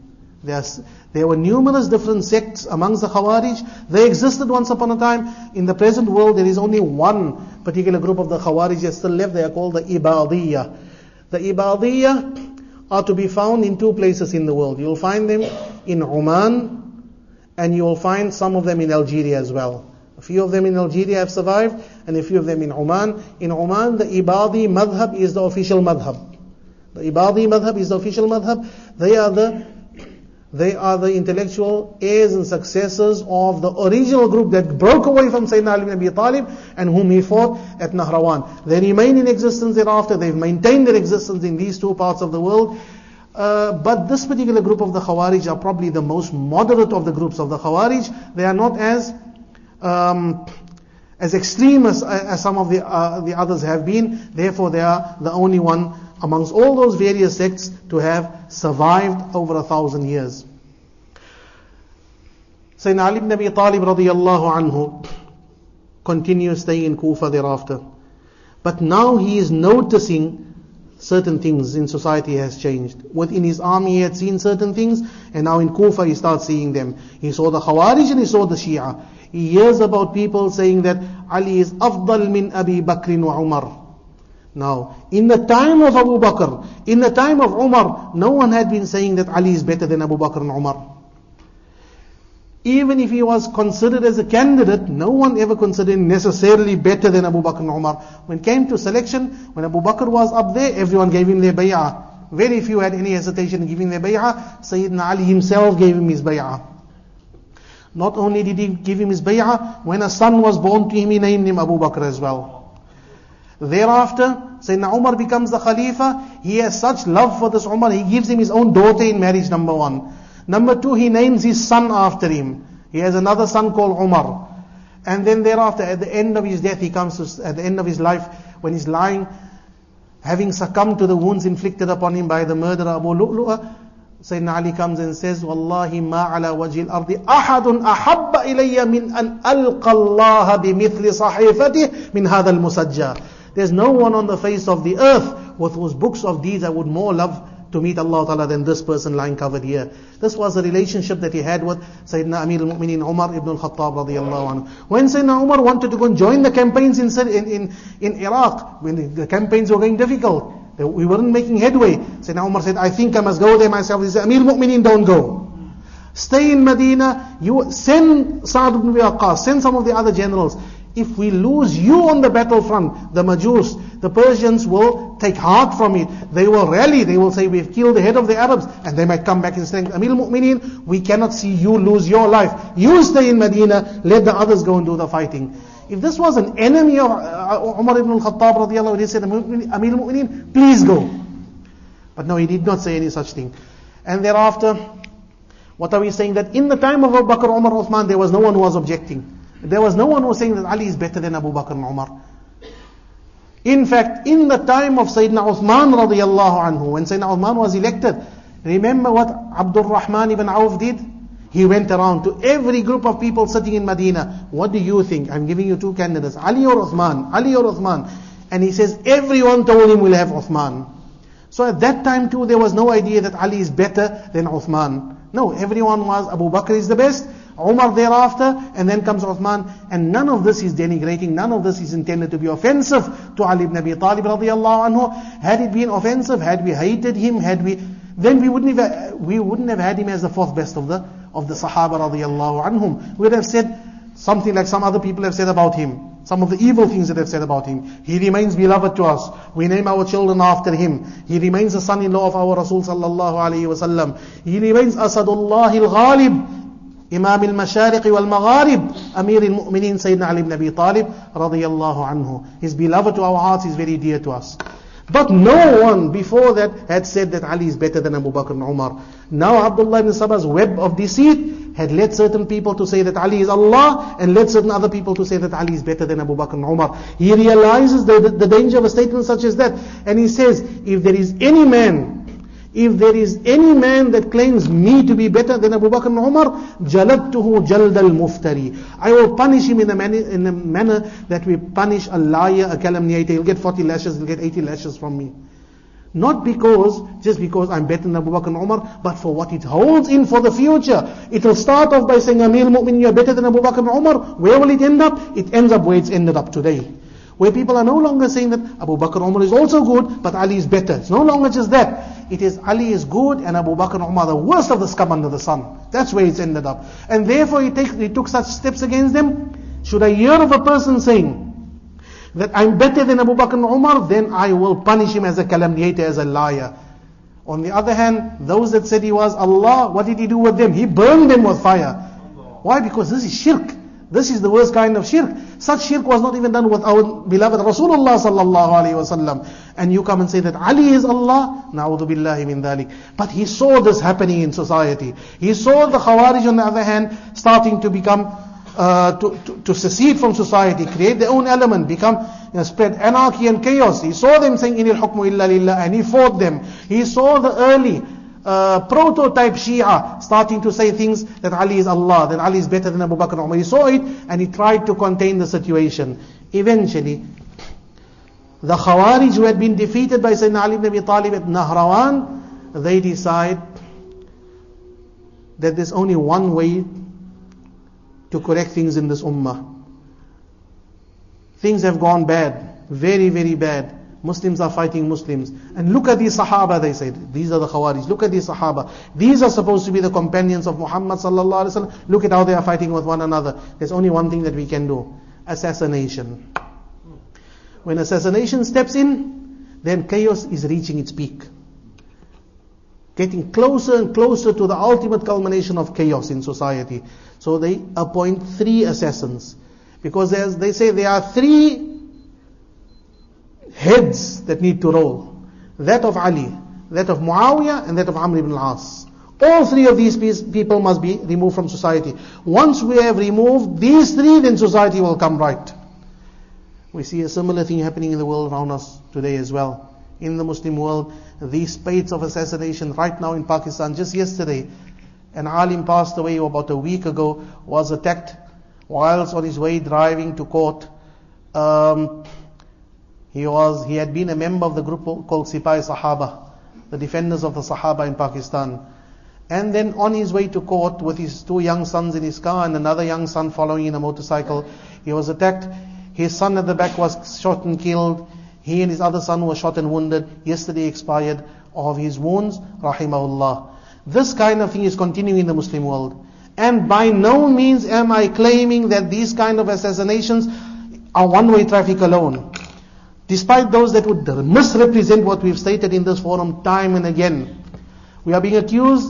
There were numerous different sects amongst the Khawarij. They existed once upon a time. In the present world there is only one particular group of the Khawarij that still left. They are called the Ibadiyya. The Ibadiyya are to be found in two places in the world. You will find them in Oman, and you will find some of them in Algeria as well. A few of them in Algeria have survived, and a few of them in Oman. In Oman, the Ibadi madhab is the official madhab. The Ibadi madhab is the official madhab. They are the intellectual heirs and successors of the original group that broke away from Sayyidina Ali ibn Abi Talib and whom he fought at Nahrawan. They remain in existence thereafter. They've maintained their existence in these two parts of the world. But this particular group of the Khawarij are probably the most moderate of the groups of the Khawarij. They are not as extreme as some of the others have been. Therefore they are the only one amongst all those various sects to have survived over 1,000 years. Sayyidina Ali ibn Abi Talib radiyallahu anhu continues staying in Kufa thereafter. But now he is noticing certain things in society has changed. Within his army he had seen certain things, and now in Kufa he starts seeing them. He saw the Khawarij and he saw the Shia. He hears about people saying that Ali is afdal min Abi Bakr wa Umar. Now, in the time of Abu Bakr, in the time of Umar, no one had been saying that Ali is better than Abu Bakr and Umar. Even if he was considered as a candidate, no one ever considered him necessarily better than Abu Bakr and Umar. When it came to selection, when Abu Bakr was up there, everyone gave him their bay'ah. Very few had any hesitation in giving their bay'ah. Sayyidina Ali himself gave him his bay'ah. Not only did he give him his bay'ah, when a son was born to him, he named him Abu Bakr as well. Thereafter, Sayyidina Umar becomes the Khalifa. He has such love for this Umar, he gives him his own daughter in marriage, number one. Number two, he names his son after him. He has another son called Umar. And then thereafter, at the end of his death, he comes to, at the end of his life, when he's lying, having succumbed to the wounds inflicted upon him by the murderer Abu Lu'lu'ah, Sayyidina Ali comes and says, Wallahi ma ala wajhi al-ardi ahadun ahabba ilayya min an alqa Allah bimithli sahifatih min hadha al-musajja. There's no one on the face of the earth with whose books of deeds I would more love to meet Allah Ta'ala than this person lying covered here. This was the relationship that he had with Sayyidina Ameer al-Mu'mineen Umar ibn al-Khattab radiyallahu anhu. When Sayyidina Umar wanted to go and join the campaigns in Iraq, when the campaigns were going difficult, we weren't making headway, Sayyidina Umar said, I think I must go there myself. He said, Ameer al-Mu'mineen, don't go. Stay in Medina. You send Sa'd ibn Abi Waqqas, send some of the other generals. If we lose you on the battlefront, the Majus, the Persians will take heart from it. They will rally. They will say, we've killed the head of the Arabs. And they might come back and say, Ameer al-Mu'mineen, we cannot see you lose your life. You stay in Medina, let the others go and do the fighting. If this was an enemy of Umar ibn al-Khattab radiyallahu anhu, he said, Ameer al-Mu'mineen, please go. But no, he did not say any such thing. And thereafter, what are we saying? That in the time of Abu Bakr, Umar, Uthman, there was no one who was objecting. There was no one who was saying that Ali is better than Abu Bakr and Umar. In fact, in the time of Sayyidina Uthman radiyallahu anhu, when Sayyidina Uthman was elected, remember what Abdul Rahman ibn Auf did? He went around to every group of people sitting in Medina. What do you think? I'm giving you two candidates, Ali or Uthman? Ali or Uthman? And he says, everyone told him we'll have Uthman. So at that time too, there was no idea that Ali is better than Uthman. No, everyone was, Abu Bakr is the best, Umar thereafter, and then comes Uthman. And none of this is denigrating, none of this is intended to be offensive to Ali ibn Abi Talib radiyallahu anhu. Had it been offensive, had we hated him, then we wouldn't have had him as the fourth best of the Sahaba radiyallahu anhum. We would have said something like some other people have said about him. Some of the evil things that they've said about him. He remains beloved to us. We name our children after him. He remains the son-in-law of our Rasul sallallahu alayhi wa sallam. He remains Asadullah al-Ghalib, Imam al-Mashariq wal-Magharib, Ameer al-Mu'mineen, Sayyidina Ali ibn Abi Talib radiyallahu anhu. He's beloved to our hearts, he's very dear to us. But no one before that had said that Ali is better than Abu Bakr and Umar. Now Abdullah ibn Saba's web of deceit had led certain people to say that Ali is Allah, and led certain other people to say that Ali is better than Abu Bakr and Umar. He realizes the danger of a statement such as that, and he says, if there is any man that claims me to be better than Abu Bakr and Umar, jaladtuhu jald al-muftari. I will punish him in a manner that we punish a liar, a calumniator. He'll get 40 lashes, he'll get 80 lashes from me. Not just because I'm better than Abu Bakr and Umar, but for what it holds in for the future. It will start off by saying, Ameer al-Mu'minin, you're better than Abu Bakr and Umar. Where will it end up? It ends up where it's ended up today. Where people are no longer saying that Abu Bakr and Umar is also good, but Ali is better. It's no longer just that. It is Ali is good and Abu Bakr and Umar the worst of the scum under the sun. That's where it's ended up. And therefore he took such steps against them. Should I hear of a person saying that I'm better than Abu Bakr and Umar, then I will punish him as a calumniator, as a liar. On the other hand, those that said he was Allah, what did he do with them? He burned them with fire. Why? Because this is shirk. This is the worst kind of shirk. Such shirk was not even done with our beloved Rasulullah sallallahu alayhi wa sallam. And you come and say that Ali is Allah, na'udhu billahi min dhalik. But he saw this happening in society. He saw the Khawarij on the other hand starting to become to secede from society, create their own element, spread anarchy and chaos. He saw them saying, Inil hukmu illa lillah, and he fought them. He saw the early prototype Shia starting to say things that Ali is Allah, that Ali is better than Abu Bakr and Umar. He saw it and he tried to contain the situation. Eventually, the Khawarij who had been defeated by Sayyidina Ali ibn Abi Talib at Nahrawan, they decide that there's only one way to correct things in this ummah. Things have gone bad, very, very bad. Muslims are fighting Muslims. And look at these Sahaba, they said. These are the Khawarij. Look at these Sahaba. These are supposed to be the companions of Muhammad sallallahu alaihi wasallam. Look at how they are fighting with one another. There's only one thing that we can do. Assassination. When assassination steps in, then chaos is reaching its peak. Getting closer and closer to the ultimate culmination of chaos in society. So they appoint 3 assassins. Because they say there are 3 heads that need to roll. That of Ali, that of Muawiyah, and that of Amr ibn al-As. All 3 of these people must be removed from society. Once we have removed these 3, then society will come right. We see a similar thing happening in the world around us today as well. In the Muslim world, these spades of assassination right now in Pakistan. Just yesterday, an alim passed away about a week ago, was attacked whilst on his way driving to court. He had been a member of the group called Sipai Sahaba, the defenders of the Sahaba in Pakistan. And then on his way to court with his 2 young sons in his car and another young son following in a motorcycle, he was attacked. His son at the back was shot and killed. He and his other son were shot and wounded. Yesterday expired of his wounds, rahimahullah. This kind of thing is continuing in the Muslim world. And by no means am I claiming that these kind of assassinations are one-way traffic alone. Despite those that would misrepresent what we've stated in this forum time and again. We are being accused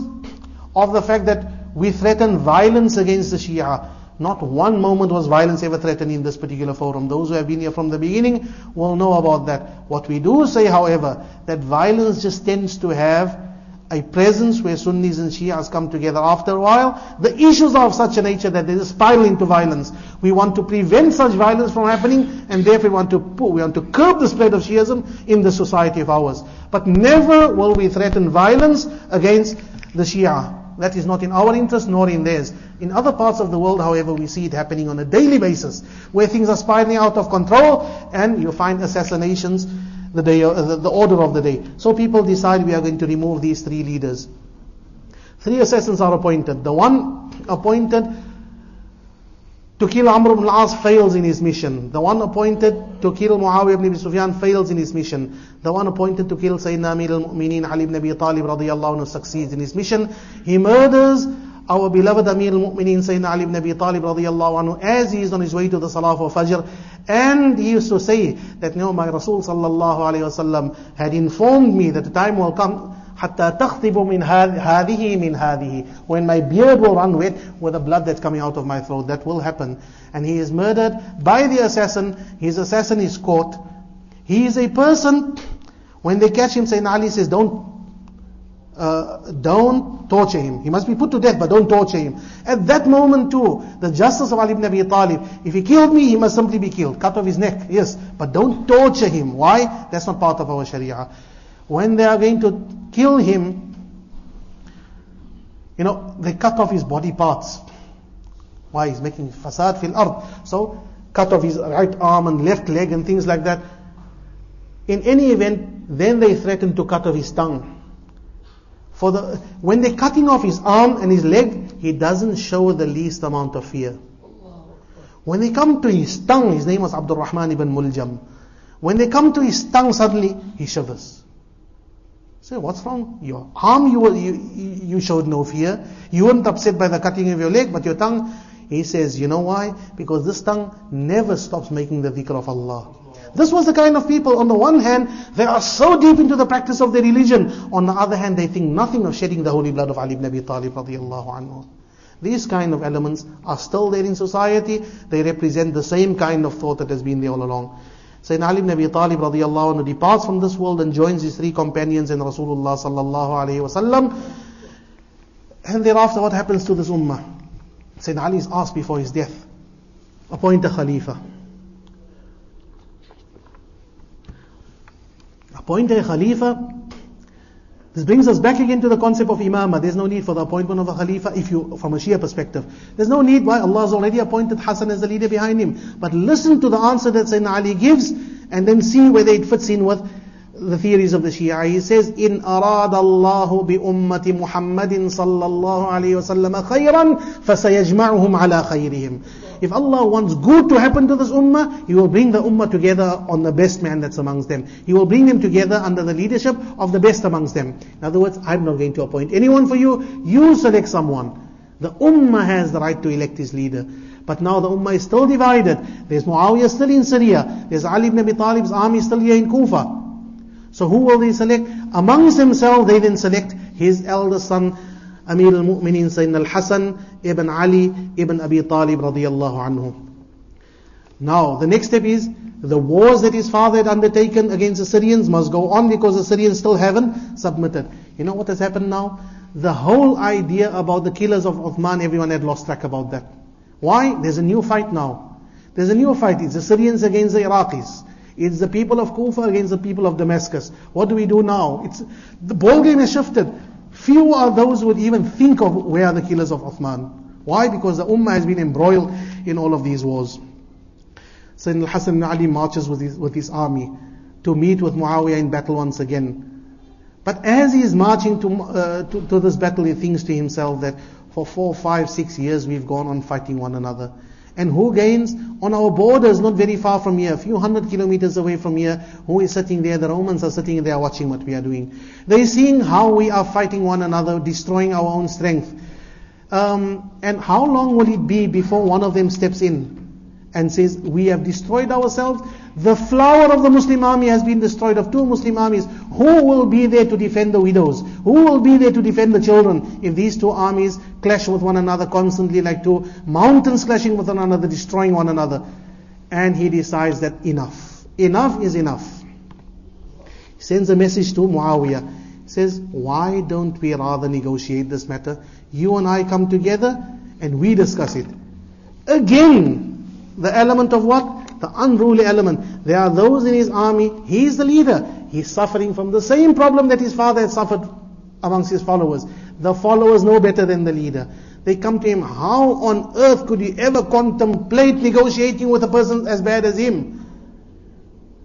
of the fact that we threaten violence against the Shia. Not one moment was violence ever threatened in this particular forum. Those who have been here from the beginning will know about that. What we do say, however, that violence just tends to have a presence where Sunnis and Shias come together. After a while, the issues are of such a nature that they just spiral into violence. We want to prevent such violence from happening, and therefore we want to curb the spread of Shiism in the society of ours. But never will we threaten violence against the Shia. That is not in our interest nor in theirs. In other parts of the world, however, we see it happening on a daily basis, where things are spiraling out of control, and you find assassinations the order of the day. So people decide, we are going to remove these 3 leaders. 3 assassins are appointed. The one appointed to kill Amr ibn al-As fails in his mission. The one appointed to kill Muawiyah ibn Abi Sufyan fails in his mission. The one appointed to kill Sayyidina Ameer al-Mu'mineen Ali ibn Abi Talib radiyallahu anhu succeeds in his mission. He murders our beloved Ameer al-Mu'mineen Sayyidina Ali ibn Abi Talib radiyallahu anhu as he is on his way to the Salah for Fajr. And he used to say that, no, my Rasul sallallahu alayhi wasallam had informed me that the time will come, حَتَّى تَخْطِبُ مِنْ هَذِهِ when my beard will run wet with the blood that's coming out of my throat. That will happen. And he is murdered by the assassin. His assassin is caught. He is a person, when they catch him, Sayyidina Ali says, don't torture him. He must be put to death, but don't torture him. At that moment too, the justice of Ali ibn Abi Talib, if he killed me, he must simply be killed. Cut off his neck, yes, but don't torture him. Why? That's not part of our Sharia. When they are going to kill him, they cut off his body parts. Why? He's making fasad fil ard. So, cut off his right arm and left leg and things like that. In any event, then they threaten to cut off his tongue. When they're cutting off his arm and his leg, he doesn't show the least amount of fear. When they come to his tongue, his name was Abdul Rahman ibn Muljam. When they come to his tongue, suddenly he shivers. So what's wrong? Your arm, you showed no fear. You weren't upset by the cutting of your leg, but your tongue. He says, you know why? Because this tongue never stops making the dhikr of Allah. This was the kind of people, on the one hand, they are so deep into the practice of their religion. On the other hand, they think nothing of shedding the holy blood of Ali ibn Abi Talib radiyallahu anhu. These kind of elements are still there in society. They represent the same kind of thought that has been there all along. Sayyidina Ali ibn Abi Talib radiyallahu anhu departs from this world and joins his 3 companions and Rasulullah sallallahu alayhi wasallam. And thereafter, what happens to this ummah? Sayyidina Ali is asked before his death, appoint a Khalifa. Appoint a Khalifa. This brings us back again to the concept of Imamah. There's no need for the appointment of a Khalifa from a Shia perspective. There's no need. Why? Allah has already appointed Hassan as the leader behind him. But listen to the answer that Sayyidina Ali gives, and then see whether it fits in with the theories of the Shia. He says, إِنْ أَرَادَ اللَّهُ بِأُمَّةِ مُحَمَّدٍ صَلَّى اللَّهُ عَلَيْهِ وَسَلَّمَ خَيْرًا فَسَيَجْمَعُهُمْ عَلَى خَيْرِهِمْ. If Allah wants good to happen to this ummah, He will bring the ummah together on the best man that's amongst them. He will bring them together under the leadership of the best amongst them. In other words, I'm not going to appoint anyone for you. You select someone. The ummah has the right to elect his leader. But now the ummah is still divided. There's Muawiyah still in Syria. There's Ali ibn Abi Talib's army still here in Kufa. So who will they select? Amongst themselves, they then select his eldest son, Ameer al-Mu'mineen Sayyidina al-Hasan ibn Ali ibn Abi Talib radiyallahu anhu. Now, the next step is, the wars that his father had undertaken against the Syrians must go on, because the Syrians still haven't submitted. You know what has happened now? The whole idea about the killers of Uthman, everyone had lost track about that. Why? There's a new fight now. There's a new fight. It's the Syrians against the Iraqis. It's the people of Kufa against the people of Damascus. What do we do now? The ball game has shifted. Few are those who would even think of where are the killers of Uthman. Why? Because the ummah has been embroiled in all of these wars. Sayyidina al-Hasan ibn Ali marches with his army to meet with Muawiyah in battle once again. But as he is marching to this battle, he thinks to himself that for 4, 5, 6 years we've gone on fighting one another. And who gains? On our borders, not very far from here, a few 100 kilometers away from here, who is sitting there? The Romans are sitting there watching what we are doing. They're seeing how we are fighting one another, destroying our own strength. And how long will it be before one of them steps in and says, we have destroyed ourselves? The flower of the Muslim army has been destroyed, of 2 Muslim armies. Who will be there to defend the widows? Who will be there to defend the children if these 2 armies clash with one another constantly, like 2 mountains clashing with one another, destroying one another? And he decides that enough is enough. He sends a message to Muawiyah. He says, why don't we rather negotiate this matter? You and I come together and we discuss it. Again, the element of what? The unruly element. There are those in his army, he is the leader. He's suffering from the same problem that his father had suffered amongst his followers. The followers know better than the leader. They come to him, how on earth could you ever contemplate negotiating with a person as bad as him?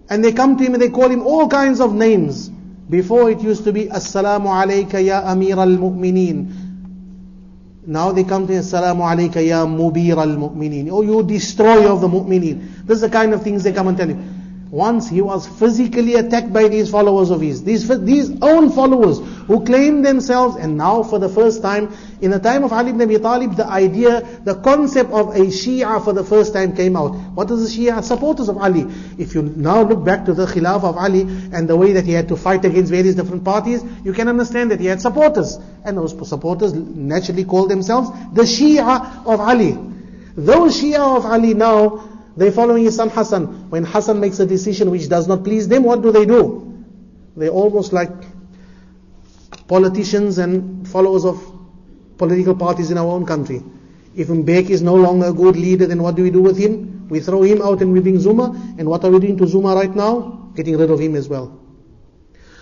And they come to him and they call him all kinds of names. Before it used to be, Assalamu alayka ya Ameer al-Mu'mineen. Now they come to him, Assalamu alayka ya Mubir al-Mu'mineen. Oh, you destroyer of the Mu'mineen. This is the kind of things they come and tell him. Once he was physically attacked by these followers of his, these own followers who claimed themselves, and now for the first time, in the time of Ali ibn Abi Talib, the idea, the concept of a Shia for the first time came out. What is the Shia? Supporters of Ali. If you now look back to the Khilafah of Ali and the way that he had to fight against various different parties, you can understand that he had supporters. And those supporters naturally called themselves the Shia of Ali. Those Shia of Ali now, they're following his son Hassan. When Hassan makes a decision which does not please them, what do? They're almost like politicians and followers of political parties in our own country. If Mbeki is no longer a good leader, then what do we do with him? We throw him out and we bring Zuma. And what are we doing to Zuma right now? Getting rid of him as well.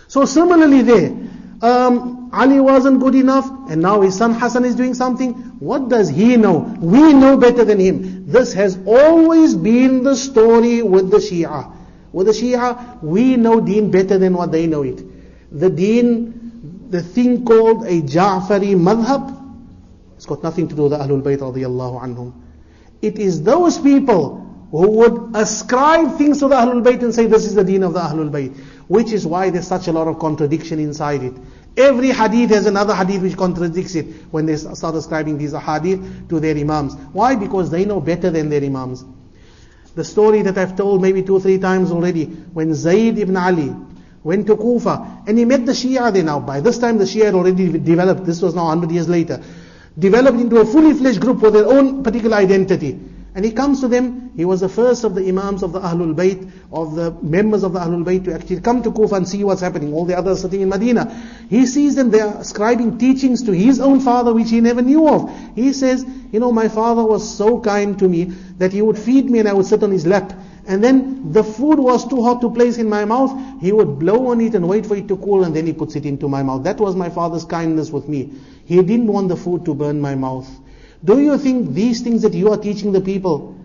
So similarly there, Ali wasn't good enough, and now his son Hassan is doing something. What does he know? We know better than him. This has always been the story with the Shia. With the Shia, we know deen better than what they know it. The deen, the thing called a Ja'fari madhab, it's got nothing to do with the Ahlul Bayt radiyallahu anhum. It is those people who would ascribe things to the Ahlul Bayt and say this is the deen of the Ahlul Bayt. Which is why there's such a lot of contradiction inside it. Every hadith has another hadith which contradicts it when they start ascribing these hadith to their imams. Why? Because they know better than their imams. The story that I've told maybe 2 or 3 times already, when Zayd ibn Ali went to Kufa and he met the Shia there now. By this time the Shia had already developed, this was now 100 years later, developed into a fully fledged group with their own particular identity. And he comes to them, he was the first of the imams of the Ahlul Bayt, of the members of the Ahlul Bayt to actually come to Kufa and see what's happening. All the others sitting in Medina. He sees them, they are ascribing teachings to his own father which he never knew of. He says, my father was so kind to me that he would feed me and I would sit on his lap. And then the food was too hot to place in my mouth. He would blow on it and wait for it to cool and then he puts it into my mouth. That was my father's kindness with me. He didn't want the food to burn my mouth. Do you think these things that you are teaching the people,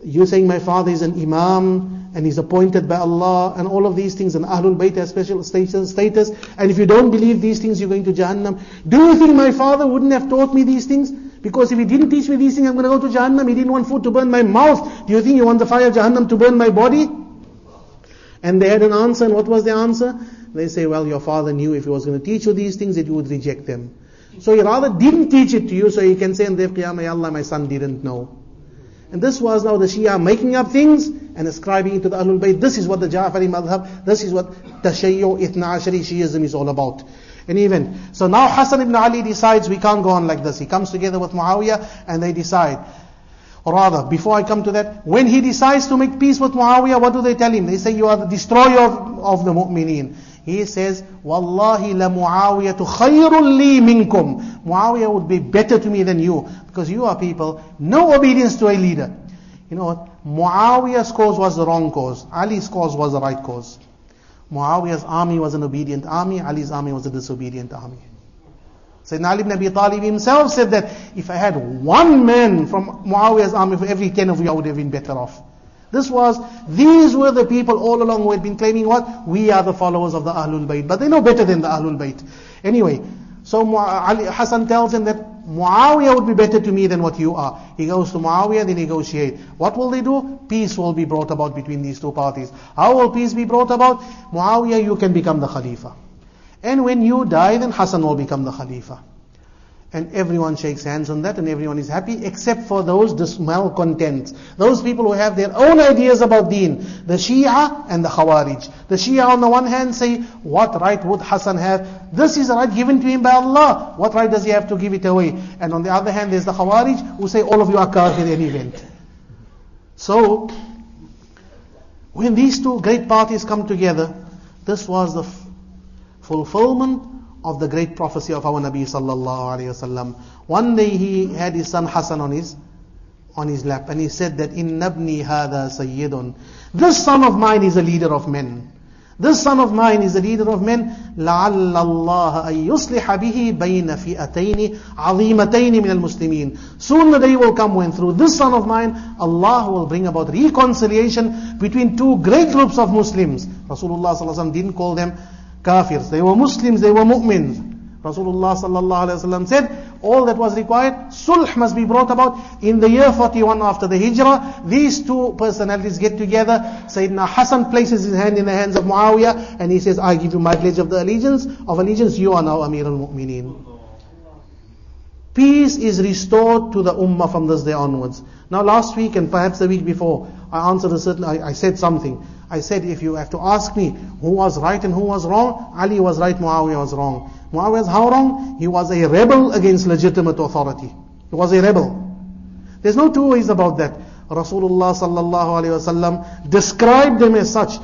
you're saying my father is an imam and he's appointed by Allah and all of these things, and Ahlul Bayt has special status, and if you don't believe these things you're going to Jahannam. Do you think my father wouldn't have taught me these things? Because if he didn't teach me these things, I'm going to go to Jahannam. He didn't want food to burn my mouth. Do you think you want the fire of Jahannam to burn my body? And they had an answer, and what was the answer? They say, well, your father knew if he was going to teach you these things that you would reject them. So he rather didn't teach it to you, so he can say in the Qiyamah, Ya Allah, my son didn't know. And this was now the Shia making up things and ascribing it to the Ahlul Bayt. This is what the Ja'fari madhab, this is what Tashayyu Ithna Ashari Shi'ism is all about. And even, so now Hassan ibn Ali decides we can't go on like this. He comes together with Muawiyah and they decide. Or rather, before I come to that, when he decides to make peace with Muawiyah, what do they tell him? They say, you are the destroyer of the mu'mineen. He says, Wallahi la Muawiyatu khayrun li minkum. Muawiyah would be better to me than you. Because you are people, no obedience to a leader. You know what? Muawiyah's cause was the wrong cause. Ali's cause was the right cause. Muawiyah's army was an obedient army. Ali's army was a disobedient army. Sayyidina Ali ibn Abi Talib himself said that if I had one man from Muawiyah's army for every 10 of you, I would have been better off. These were the people all along who had been claiming what? We are the followers of the Ahlul Bayt. But they know better than the Ahlul Bayt. Anyway, so Hassan tells him that Muawiyah would be better to me than what you are. He goes to Muawiyah, they negotiate. What will they do? Peace will be brought about between these two parties. How will peace be brought about? Muawiyah, you can become the Khalifa. And when you die, then Hassan will become the Khalifa. And everyone shakes hands on that and everyone is happy except for those malcontents. Those people who have their own ideas about deen. The Shia and the Khawarij. The Shia on the one hand say, what right would Hassan have? This is a right given to him by Allah. What right does he have to give it away? And on the other hand there's the Khawarij who say all of you are kafir in any event. So, when these two great parties come together, this was the fulfillment of the great prophecy of our Nabi sallallahu alayhi wasallam. One day he had his son Hassan on his lap, and he said that, Inna ibni hadha sayyidun. This son of mine is a leader of men. This son of mine is a leader of men. لَعَلَّ اللَّهَ أَن يُصْلِحَ بِهِ بَيْنَ فِئَتَيْنِ عَظِيمَتَيْنِ مِنَ الْمُسْلِمِينَ. Soon the day will come when through this son of mine, Allah will bring about reconciliation between two great groups of Muslims. Rasulullah sallallahu alaihi wasallam didn't call them kafirs. They were Muslims, they were mu'mins. Rasulullah sallallahu alaihi wasallam said, all that was required, sulh must be brought about. In the year 41 after the hijrah, these two personalities get together. Sayyidina Hassan places his hand in the hands of Muawiyah, and he says, I give you my pledge of allegiance, you are now Amir al-Mu'mineen. Peace is restored to the ummah from this day onwards. Now last week and perhaps the week before, I said something. I said, if you have to ask me who was right and who was wrong, Ali was right, Muawiyah was wrong. Muawiyah was how wrong? He was a rebel against legitimate authority. He was a rebel. There's no two ways about that. Rasulullah sallallahu alayhi wasallam described them as such.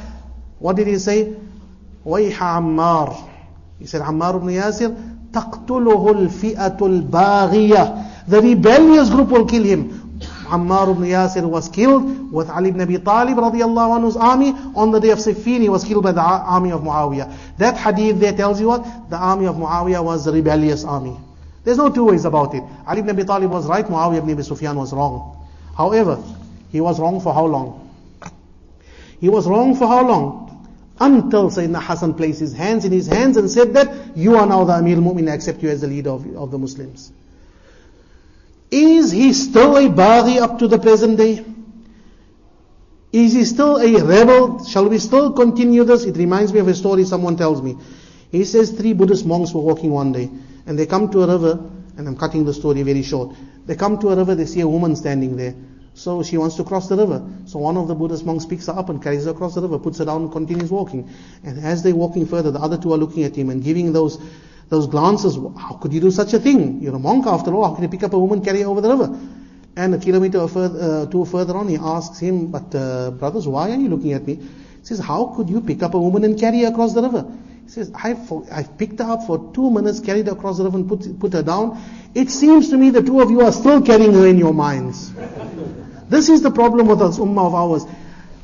What did he say? وَيْحَ Ammar. He said, Ammar ibn Yasir, تَقْتُلُهُ الْفِئَةُ الْبَاغِيَةُ. The rebellious group will kill him. Ammar ibn Yasir was killed with Ali ibn Abi Talib radiallahu anhu's army. On the day of Siffin, he was killed by the army of Muawiyah. That hadith there tells you what? The army of Muawiyah was the rebellious army. There's no two ways about it. Ali ibn Abi Talib was right, Muawiyah ibn Abi Sufyan was wrong. However, he was wrong for how long? He was wrong for how long? Until Sayyidina Hassan placed his hands in his hands and said that, you are now the Amir al-Mu'min, I accept you as the leader of the Muslims. Is he still a Baghi up to the present day? Is he still a rebel? Shall we still continue this? It reminds me of a story someone tells me. He says 3 Buddhist monks were walking one day, and they come to a river, and I'm cutting the story very short. They come to a river, they see a woman standing there. So she wants to cross the river. So one of the Buddhist monks picks her up and carries her across the river, puts her down and continues walking. And as they're walking further, the other two are looking at him and giving those glances. How could you do such a thing? You're a monk after all. How can you pick up a woman, carry her over the river? And a kilometer or two further on, he asks him, but brothers, why are you looking at me? He says, how could you pick up a woman and carry her across the river? He says, I've picked her up for 2 minutes, carried her across the river and put her down. It seems to me the two of you are still carrying her in your minds. This is the problem with this ummah of ours.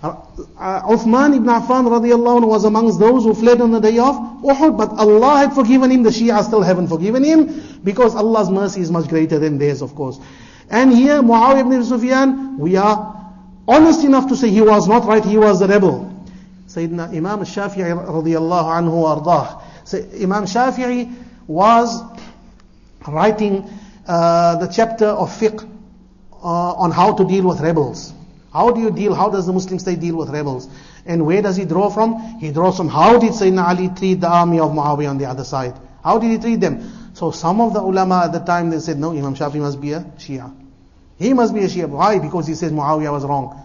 Uthman ibn Affan radiallahu anhu was amongst those who fled on the day of Uhud, but Allah had forgiven him. The Shia still haven't forgiven him, because Allah's mercy is much greater than theirs, of course. And here, Muawiyah ibn Sufyan, we are honest enough to say he was not right, he was the rebel. Sayyidina Imam Shafi'i radiallahu anhu ardah. So Imam Shafi'i was writing the chapter of fiqh on how to deal with rebels. How does the Muslim state deal with rebels? And where does he draw from? He draws from how did Sayyidina Ali treat the army of Muawiyah on the other side? How did he treat them? So some of the ulama at the time, they said, no, Imam Shafi must be a Shia. He must be a Shia. Why? Because he says Muawiyah was wrong.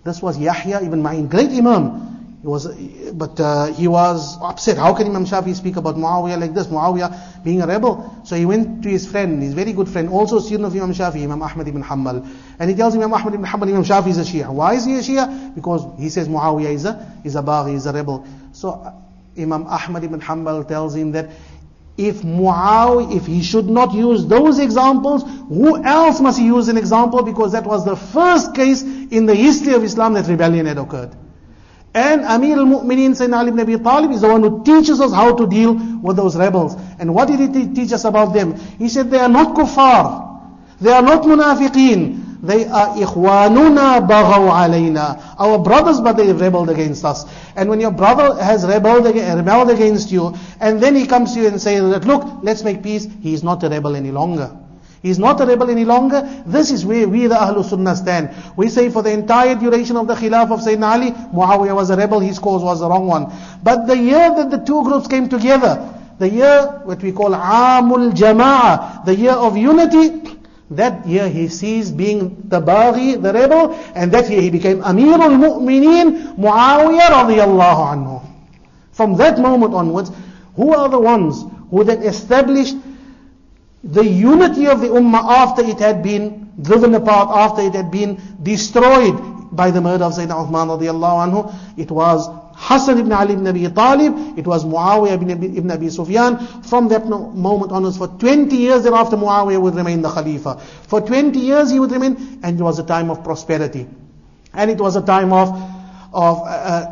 This was Yahya ibn Ma'in, great Imam. He was upset. How can Imam Shafi speak about Muawiyah like this? Muawiyah being a rebel. So he went to his friend, his very good friend, also student of Imam Shafi, Imam Ahmad ibn Hanbal. And he tells Imam Ahmad ibn Hanbal, Imam Shafi is a Shia. Why is he a Shia? Because he says Muawiyah is a Baghi, is a rebel. So Imam Ahmad ibn Hanbal tells him that if he should not use those examples, who else must he use an example? Because that was the first case in the history of Islam that rebellion had occurred. And Amir al-Mu'mineen Sayyidina Ali ibn Abi Talib is the one who teaches us how to deal with those rebels. And what did he teach us about them? He said they are not kuffar, they are not munafiqeen, they are ikhwanuna baghaw alayna, our brothers, but they rebelled against us. And when your brother has rebelled against you, and then he comes to you and says that, look, let's make peace, he is not a rebel any longer. He's not a rebel any longer. This is where we the Ahlul Sunnah stand. We say for the entire duration of the Khilaf of Sayyidina Ali, Muawiyah was a rebel, his cause was the wrong one. But the year that the two groups came together, the year what we call Amul Jama'ah, the year of unity, that year he ceased being the Baghi, the rebel, and that year he became Amirul Mu'mineen, Muawiyah radiyallahu anhu. From that moment onwards, who are the ones who then established the unity of the ummah after it had been driven apart, after it had been destroyed by the murder of Sayyidina Uthman radiallahu anhu? It was Hassan ibn Ali ibn Abi Talib, it was Muawiyah ibn Abi Sufyan. From that moment onwards, for 20 years thereafter, Muawiyah would remain the Khalifa. For 20 years he would remain, and it was a time of prosperity. And it was a time of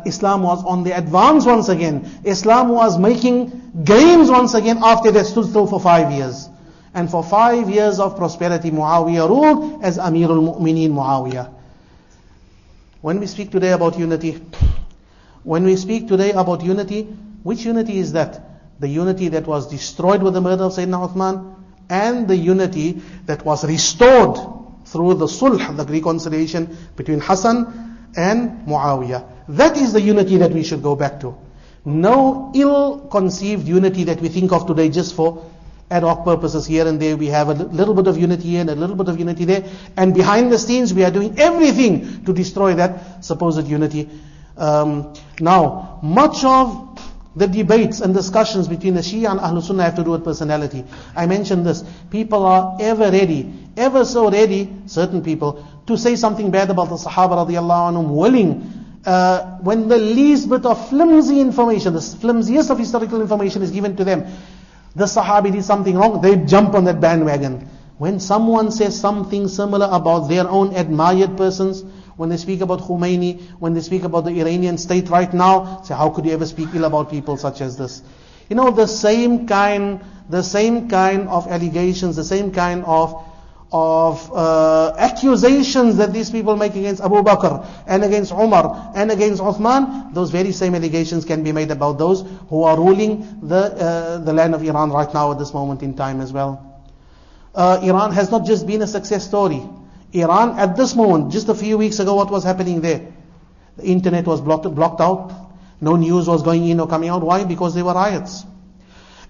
Islam was on the advance once again. Islam was making gains once again after they stood still for 5 years. And for 5 years of prosperity, Muawiyah ruled as Amirul Mu'mineen Muawiyah. When we speak today about unity, which unity is that? The unity that was destroyed with the murder of Sayyidina Uthman, and the unity that was restored through the sulh, the reconciliation between Hassan and Muawiyah. That is the unity that we should go back to. No ill-conceived unity that we think of today just for ad hoc purposes. Here and there we have a little bit of unity here and a little bit of unity there, and behind the scenes we are doing everything to destroy that supposed unity. Now, much of the debates and discussions between the Shia and Ahlul Sunnah have to do with personality. I mentioned this. People are ever so ready, certain people, to say something bad about the Sahaba radiallahu anhum, willing, when the least bit of flimsy information, the flimsiest of historical information is given to them, the Sahabi did something wrong, they jump on that bandwagon. When someone says something similar about their own admired persons, when they speak about Khomeini, when they speak about the Iranian state right now, say, how could you ever speak ill about people such as this? You know, the same kind of allegations, the same kind of accusations that these people make against Abu Bakr and against Umar and against Uthman, those very same allegations can be made about those who are ruling the land of Iran right now at this moment in time as well. Iran has not just been a success story. Iran at this moment, just a few weeks ago, what was happening there? The internet was blocked out. No news was going in or coming out. Why? Because there were riots.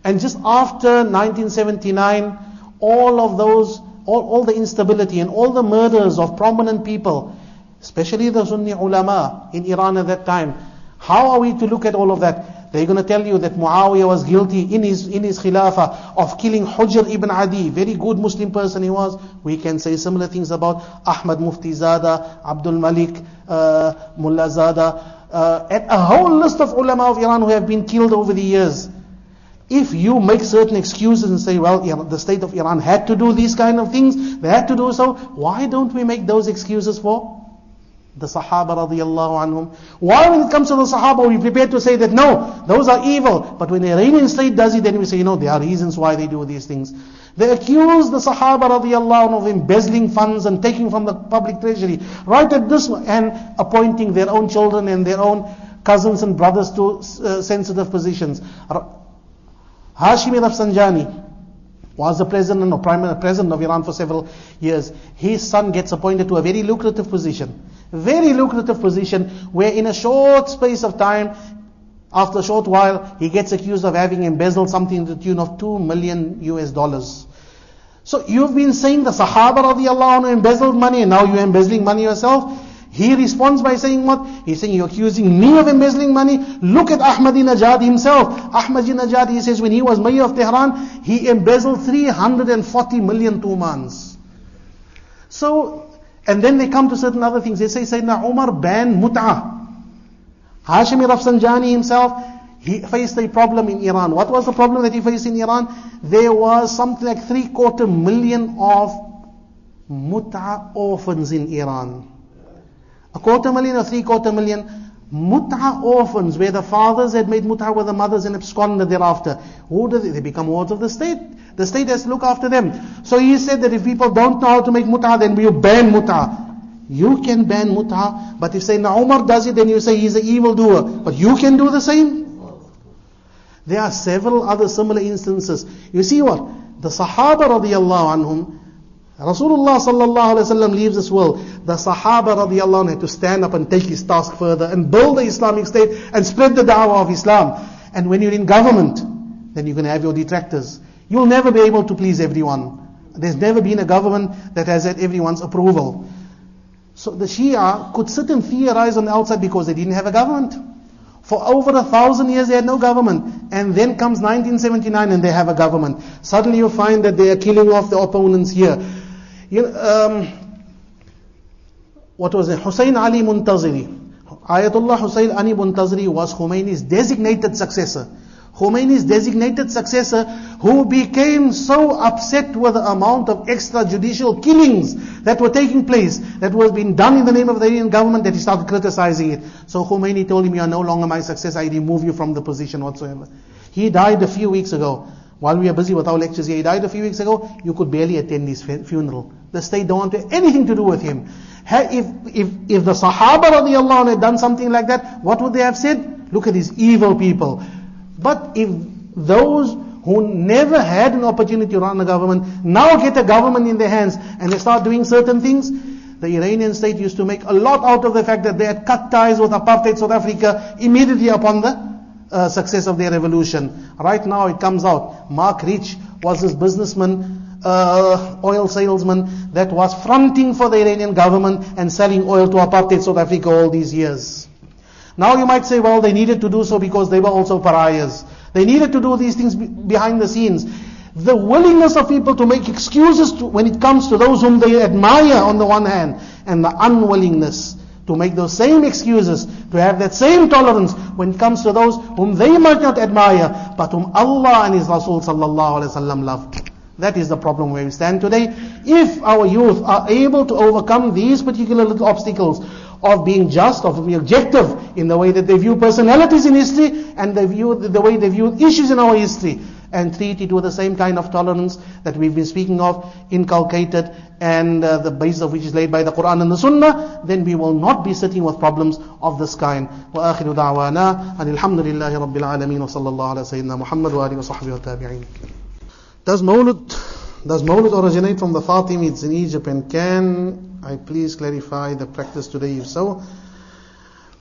And just after 1979, all the instability and all the murders of prominent people, especially the Sunni ulama in Iran at that time, how are we to look at all of that? They're going to tell you that Muawiyah was guilty in his khilafah of killing Hujr ibn Adi, very good Muslim person he was. We can say similar things about Ahmad Mufti Zada, Abdul Malik, Mullah Zada, and a whole list of ulama of Iran who have been killed over the years. If you make certain excuses and say, well, the state of Iran had to do these kind of things, they had to do so, why don't we make those excuses for the Sahaba radiallahu anhum? Why when it comes to the Sahaba we prepared to say that no, those are evil, but when the Iranian state does it, then we say, there are reasons why they do these things. They accuse the Sahaba radiallahu anhum of embezzling funds and taking from the public treasury, right at this, and appointing their own children and their own cousins and brothers to sensitive positions. Hashimi Rafsanjani was the president or president of Iran for several years. His son gets appointed to a very lucrative position, where in a short space of time, after a short while, he gets accused of having embezzled something to the tune of $2 million. So you've been saying the Sahaba radiallahu anhu embezzled money, and now you're embezzling money yourself. He responds by saying what? He's saying, you're accusing me of embezzling money. Look at Ahmadinejad himself. Ahmadinejad, he says, when he was mayor of Tehran, he embezzled 340 million tumans. So, and then they come to certain other things. They say, Sayyidina Umar banned mut'ah. Hashimi Rafsanjani himself, he faced a problem in Iran. What was the problem that he faced in Iran? There was something like 750,000 of mut'ah orphans in Iran. 250,000 or 750,000 mut'ah orphans, where the fathers had made mut'ah with the mothers and absconded thereafter. Who do they become wards of the state? The state has to look after them. So he said that if people don't know how to make mut'ah, then we ban mut'ah. You can ban mut'ah, but if Sayyidina Umar does it, then you say he's an evildoer. But you can do the same? There are several other similar instances. You see what? The Sahaba radiallahu anhum, Rasulullah sallallahu alaihi wasallam leaves this world. The Sahaba radiallahu anhu had to stand up and take his task further and build the Islamic state and spread the da'wah of Islam. And when you're in government, then you're going to have your detractors. You'll never be able to please everyone. There's never been a government that has had everyone's approval. So the Shia could sit and theorize on the outside because they didn't have a government. For over 1,000 years they had no government. And then comes 1979 and they have a government. Suddenly you find that they are killing off the opponents here. What was it? Hussein Ali Muntaziri. Ayatollah Hussein Ali Muntaziri was Khomeini's designated successor. Khomeini's designated successor, who became so upset with the amount of extrajudicial killings that were taking place, that was being done in the name of the Iranian government, that he started criticizing it. So Khomeini told him, you are no longer my successor, I remove you from the position whatsoever. He died a few weeks ago. While we are busy with our lectures here, he died a few weeks ago. You could barely attend his funeral. The state don't want anything to do with him. If the Sahaba radiallahu anhu had done something like that, what would they have said? Look at these evil people. But if those who never had an opportunity to run a government now get a government in their hands and they start doing certain things, the Iranian state used to make a lot out of the fact that they had cut ties with apartheid South Africa immediately upon the success of their revolution. Right now it comes out, Mark Rich was this businessman, oil salesman that was fronting for the Iranian government and selling oil to apartheid South Africa all these years. Now you might say, well, they needed to do so because they were also pariahs. They needed to do these things behind the scenes. The willingness of people to make excuses when it comes to those whom they admire on the one hand, and the unwillingness to make those same excuses, to have that same tolerance when it comes to those whom they might not admire, but whom Allah and His Rasul sallallahu alaihi wasallam loved. That is the problem where we stand today. If our youth are able to overcome these particular little obstacles of being just, of being objective in the way that they view personalities in history and the way they view issues in our history, and treat it with the same kind of tolerance that we've been speaking of, inculcated, and the basis of which is laid by the Quran and the Sunnah, then we will not be sitting with problems of this kind. وآخر دعوانا أن الحمد لله رب العالمين وصلى الله على سيدنا محمد وآله وصحبه والتابعين. Does Mawlid originate from the Fatimids in Egypt, and can I please clarify the practice today if so?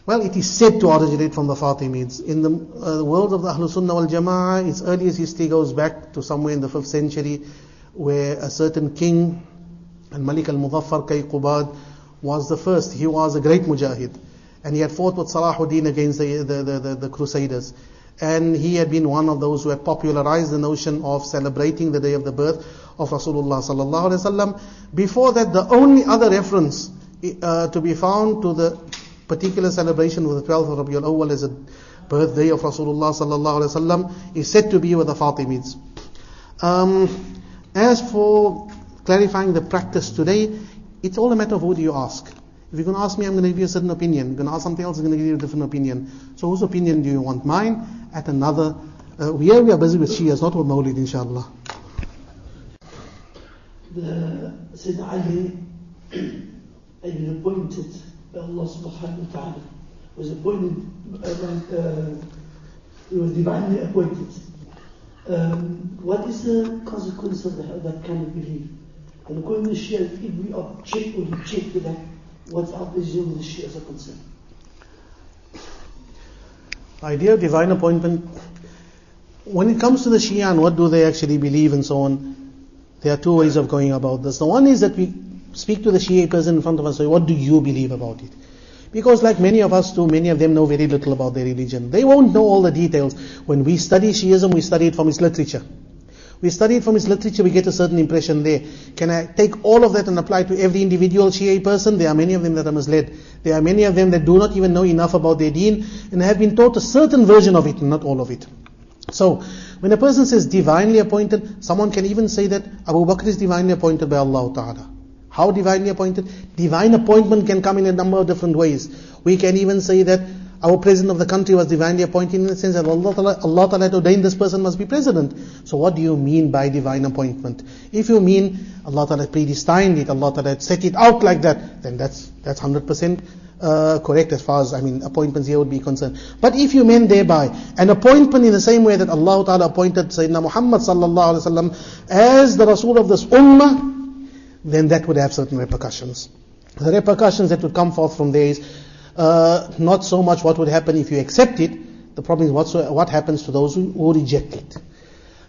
Well, it is said to originate from the Fatimids. In the world of the Ahlul Sunnah wal Jama'ah, its earliest history goes back to somewhere in the 5th century, where a certain king, Al-Malik al-Muzaffar Qayqubad, was the first. He was a great mujahid, and he had fought with Salahuddin against the Crusaders. And he had been one of those who had popularized the notion of celebrating the day of the birth of Rasulullah sallallahu alaihi wasallam. Before that, the only other reference to be found to the particular celebration of the 12th of Rabiul Awwal as a birthday of Rasulullah sallallahu alaihi wasallam is said to be with the Fatimids. As for clarifying the practice today, it's all a matter of who do you ask. If you're going to ask me, I'm going to give you a certain opinion. You're going to ask something else, I'm going to give you a different opinion. So whose opinion do you want? Mine? At another. Here we are busy with Shias, not with Mawlid, inshallah. The Sayyidina Ali had been appointed by Allah subhanahu wa ta'ala. Was appointed, he was divinely appointed. What is the consequence of that kind of belief? And according to the Shia, if we object or reject to that, what's our position with the Shias are concerned? Idea of divine appointment, when it comes to the Shia and what do they actually believe and so on, there are two ways of going about this. The one is that we speak to the Shia person in front of us, say, what do you believe about it? Because like many of us do, many of them know very little about their religion. They won't know all the details. When we study Shi'ism, we study it from its literature. We study it from its literature, we get a certain impression there. Can I take all of that and apply to every individual Shia person? There are many of them that are misled. There are many of them that do not even know enough about their deen and have been taught a certain version of it, not all of it. So, when a person says divinely appointed, someone can even say that Abu Bakr is divinely appointed by Allah Ta'ala. How divinely appointed? Divine appointment can come in a number of different ways. We can even say that our president of the country was divinely appointed in the sense that Allah Ta'ala had ordained this person must be president. So what do you mean by divine appointment? If you mean Allah Ta'ala predestined it, Allah Ta'ala set it out like that, then that's 100% correct as far as appointments here would be concerned. But if you mean thereby an appointment in the same way that Allah Ta'ala appointed Sayyidina Muhammad sallallahu alaihi wasallam as the Rasul of this ummah, then that would have certain repercussions. The repercussions that would come forth from there is not so much what would happen if you accept it. The problem is what happens to those who reject it.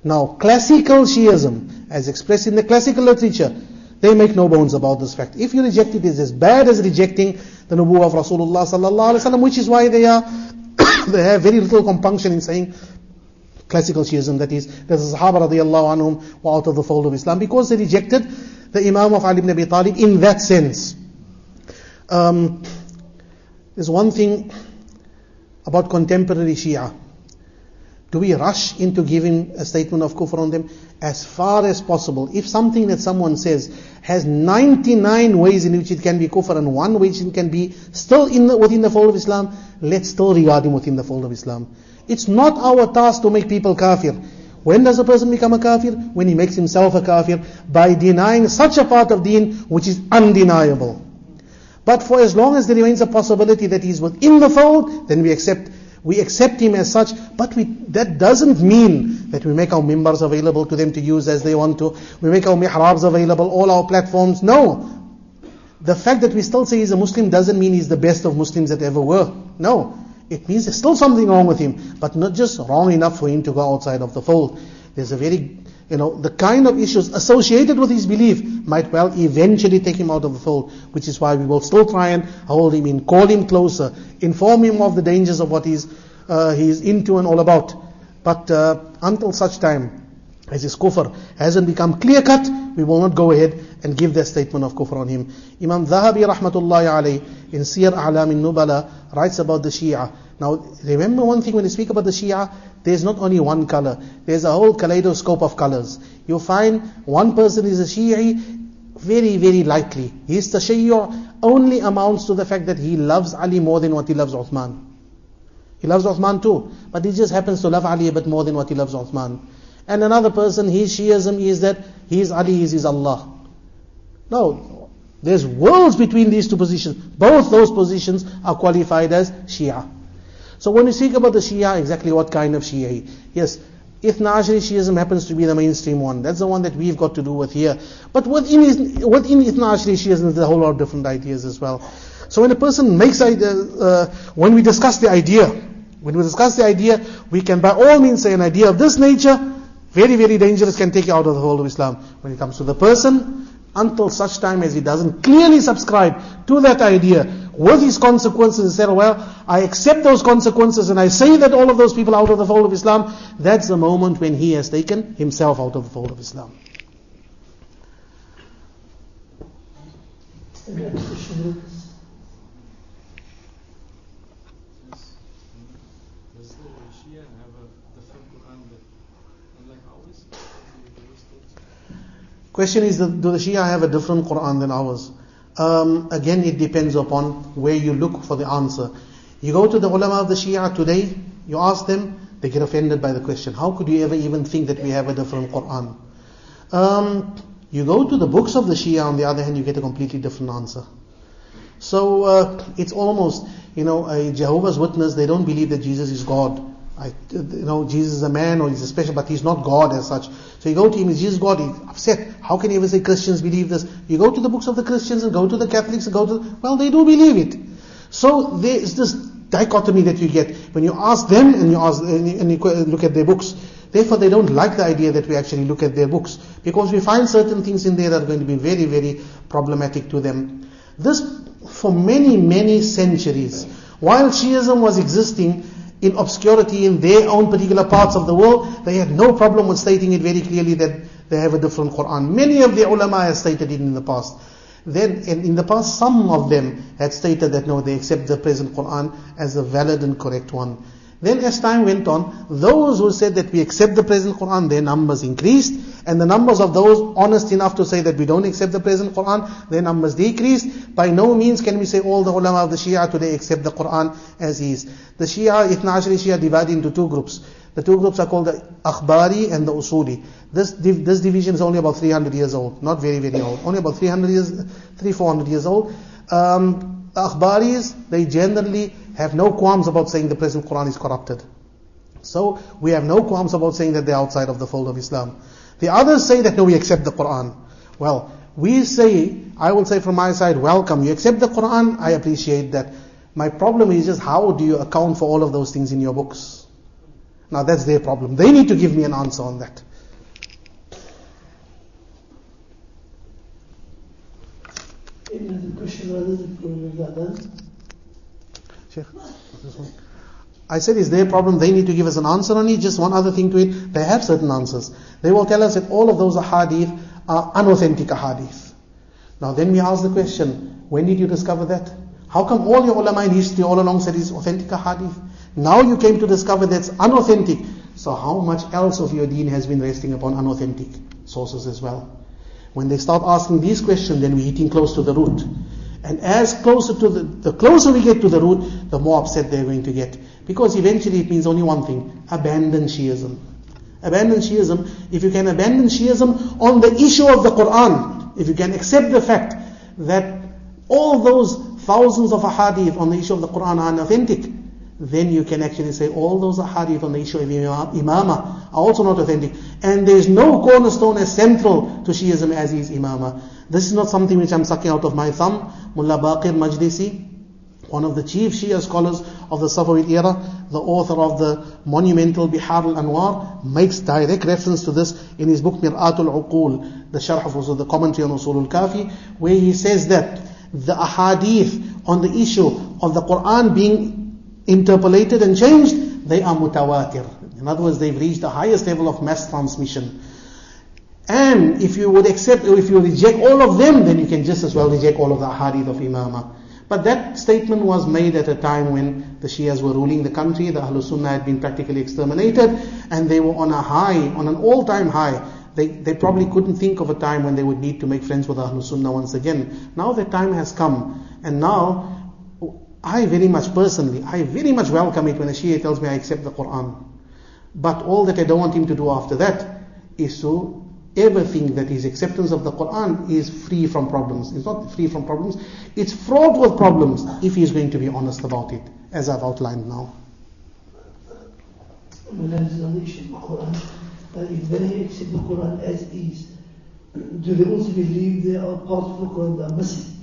Now, classical Shi'ism, as expressed in the classical literature, they make no bones about this fact. If you reject it, it's as bad as rejecting the nubuwwah of Rasulullah sallallahu alaihi wasallam, which is why they have very little compunction in saying classical Shi'ism, that is, that the Sahaba radiallahu anhum were out of the fold of Islam, because they rejected the Imam of Ali ibn Abi Talib in that sense. There's one thing about contemporary Shia. Do we rush into giving a statement of kufr on them? As far as possible. If something that someone says has 99 ways in which it can be kufr and one way it can be still within the fold of Islam, let's still regard him within the fold of Islam. It's not our task to make people kafir. When does a person become a kafir? When he makes himself a kafir by denying such a part of deen which is undeniable. But for as long as there remains a possibility that he's within the fold, then we accept him as such, but that doesn't mean that we make our mimbars available to them to use as they want to. We make our mihrabs available, all our platforms. No. The fact that we still say he's a Muslim doesn't mean he's the best of Muslims that ever were. No. It means there's still something wrong with him, but not just wrong enough for him to go outside of the fold. There's a very, the kind of issues associated with his belief might well eventually take him out of the fold, which is why we will still try and hold him in, call him closer, inform him of the dangers of what he's into and all about. But until such time as his kufr hasn't become clear cut, we will not go ahead and give that statement of kufr on him. Imam Dhahabi rahmatullahi alayhi in Siyar A'lam Nubala writes about the Shia. Now remember one thing, when you speak about the Shia, there's not only one color, there's a whole kaleidoscope of colors. You'll find one person is a Shi'i, very, very likely. His tashayyu' only amounts to the fact that he loves Ali more than what he loves Uthman. He loves Uthman too, but he just happens to love Ali a bit more than what he loves Uthman. And another person, his Shi'ism is that he is Ali, he is Allah. No, there's worlds between these two positions. Both those positions are qualified as Shia. So when we speak about the Shia, exactly what kind of Shia? Yes, Ithna Ashri Shi'ism happens to be the mainstream one. That's the one that we've got to do with here. But within Ithna Ashri Shi'ism, there's a whole lot of different ideas as well. So when a person makes when we discuss the idea, we can by all means say an idea of this nature, very, very dangerous, can take you out of the whole of Islam. When it comes to the person, until such time as he doesn't clearly subscribe to that idea with his consequences and say, well, I accept those consequences and I say that all of those people are out of the fold of Islam, that's the moment when he has taken himself out of the fold of Islam. Question is, do the Shia have a different Quran than ours? Again, it depends upon where you look for the answer. You go to the ulama of the Shia today, you ask them, they get offended by the question. How could you ever even think that we have a different Quran? You go to the books of the Shia, on the other hand, you get a completely different answer. So it's almost, a Jehovah's Witness, they don't believe that Jesus is God. Jesus is a man or he's a special, but he's not God as such. So you go to him, is Jesus God? He's upset. How can you ever say Christians believe this? You go to the books of the Christians and go to the Catholics and they do believe it. So there is this dichotomy that you get when you ask them and you look at their books. Therefore, they don't like the idea that we actually look at their books, because we find certain things in there that are going to be very, very problematic to them. This, for many, many centuries, while Shi'ism was existing in obscurity in their own particular parts of the world, they had no problem with stating it very clearly that they have a different Quran. Many of the ulama have stated it in the past. Then, in the past, some of them had stated that no, they accept the present Quran as a valid and correct one. Then as time went on, those who said that we accept the present Quran, their numbers increased, and the numbers of those honest enough to say that we don't accept the present Quran, their numbers decreased. By no means can we say all the ulama of the Shia today accept the Quran as is. The Shia, Ithna Ashri Shia, divided into two groups. The two groups are called the Akhbari and the Usuli. This division is only about 300 years old, not very, very old. Only about 400 years old. Akhbaris, they generally have no qualms about saying the present Quran is corrupted. So we have no qualms about saying that they're outside of the fold of Islam. The others say that no, we accept the Quran. Well, I will say from my side, welcome. You accept the Quran, I appreciate that. My problem is just how do you account for all of those things in your books? Now that's their problem. They need to give me an answer on that. Any other question rather than that? Sheikh, this one. I said, is their problem? They need to give us an answer on it. Just one other thing to it. They have certain answers. They will tell us that all of those ahadith are unauthentic ahadith. Now then we ask the question, when did you discover that? How come all your ulama in history all along said it's authentic hadith? Now you came to discover that's unauthentic. So how much else of your deen has been resting upon unauthentic sources as well? When they start asking these questions, then we're hitting close to the root. And as closer to the closer we get to the root, the more upset they're going to get. Because eventually it means only one thing: abandon Shi'ism. Abandon Shi'ism. If you can abandon Shi'ism on the issue of the Quran, if you can accept the fact that all those thousands of ahadith on the issue of the Quran are unauthentic, then you can actually say all those ahadith on the issue of imamah are also not authentic. And there is no cornerstone as central to Shi'ism as is imamah. This is not something which I'm sucking out of my thumb. Mullah Baqir Majlisi, one of the chief Shia scholars of the Safavid era, the author of the monumental Bihar al-Anwar, makes direct reference to this in his book Mir'atul Uqul, the sharh of the commentary on Usul al-Kafi, where he says that the ahadith on the issue of the Quran being interpolated and changed, they are mutawatir. In other words, they've reached the highest level of mass transmission. And if you would accept, or if you reject all of them, then you can just as well reject all of the ahadith of imamah. But that statement was made at a time when the Shias were ruling the country, the Ahlul Sunnah had been practically exterminated, and they were on a high, on an all-time high. They probably couldn't think of a time when they would need to make friends with Ahlul Sunnah once again. Now the time has come, and now I very much welcome it when a Shia tells me I accept the Quran. But all that I don't want him to do after that is to ever think that his acceptance of the Quran is free from problems. It's not free from problems. It's fraught with problems if he's going to be honest about it, as I've outlined now. When there is an issue in the Quran, if they accept the Quran as is, do they also believe there are parts of the Quran that are missing?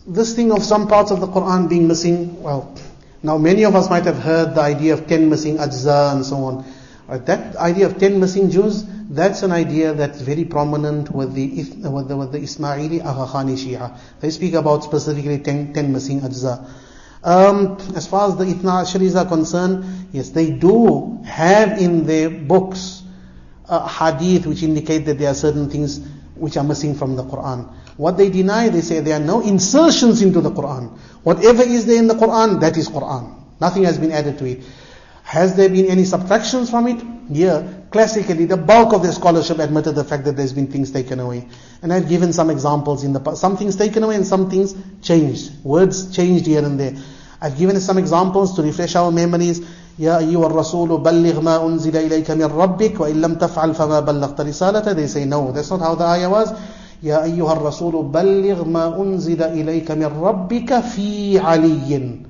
This thing of some parts of the Quran being missing, well, now many of us might have heard the idea of 10 missing ajza and so on. That idea of 10 missing Jews, that's an idea that's very prominent with the Ismaili Agha Khani Shia. They speak about specifically 10 missing ajza. As far as the Ithna Asharis are concerned, yes, they do have in their books hadith which indicate that there are certain things which are missing from the Quran. What they deny, they say there are no insertions into the Quran. Whatever is there in the Quran, that is Quran. Nothing has been added to it. Has there been any subtractions from it? Yeah. Classically, the bulk of the scholarship admitted the fact that there's been things taken away. And I've given some examples in the past. Some things taken away and some things changed. Words changed here and there. I've given some examples to refresh our memories. يا أيها الرسول بلغ ما أنزل إليك من ربك وإن لم تفعل فما بلغت رسالته. They say no, that's not how the ayah was. يا أيها الرسول بلغ ما أنزل إليك من ربك في علي.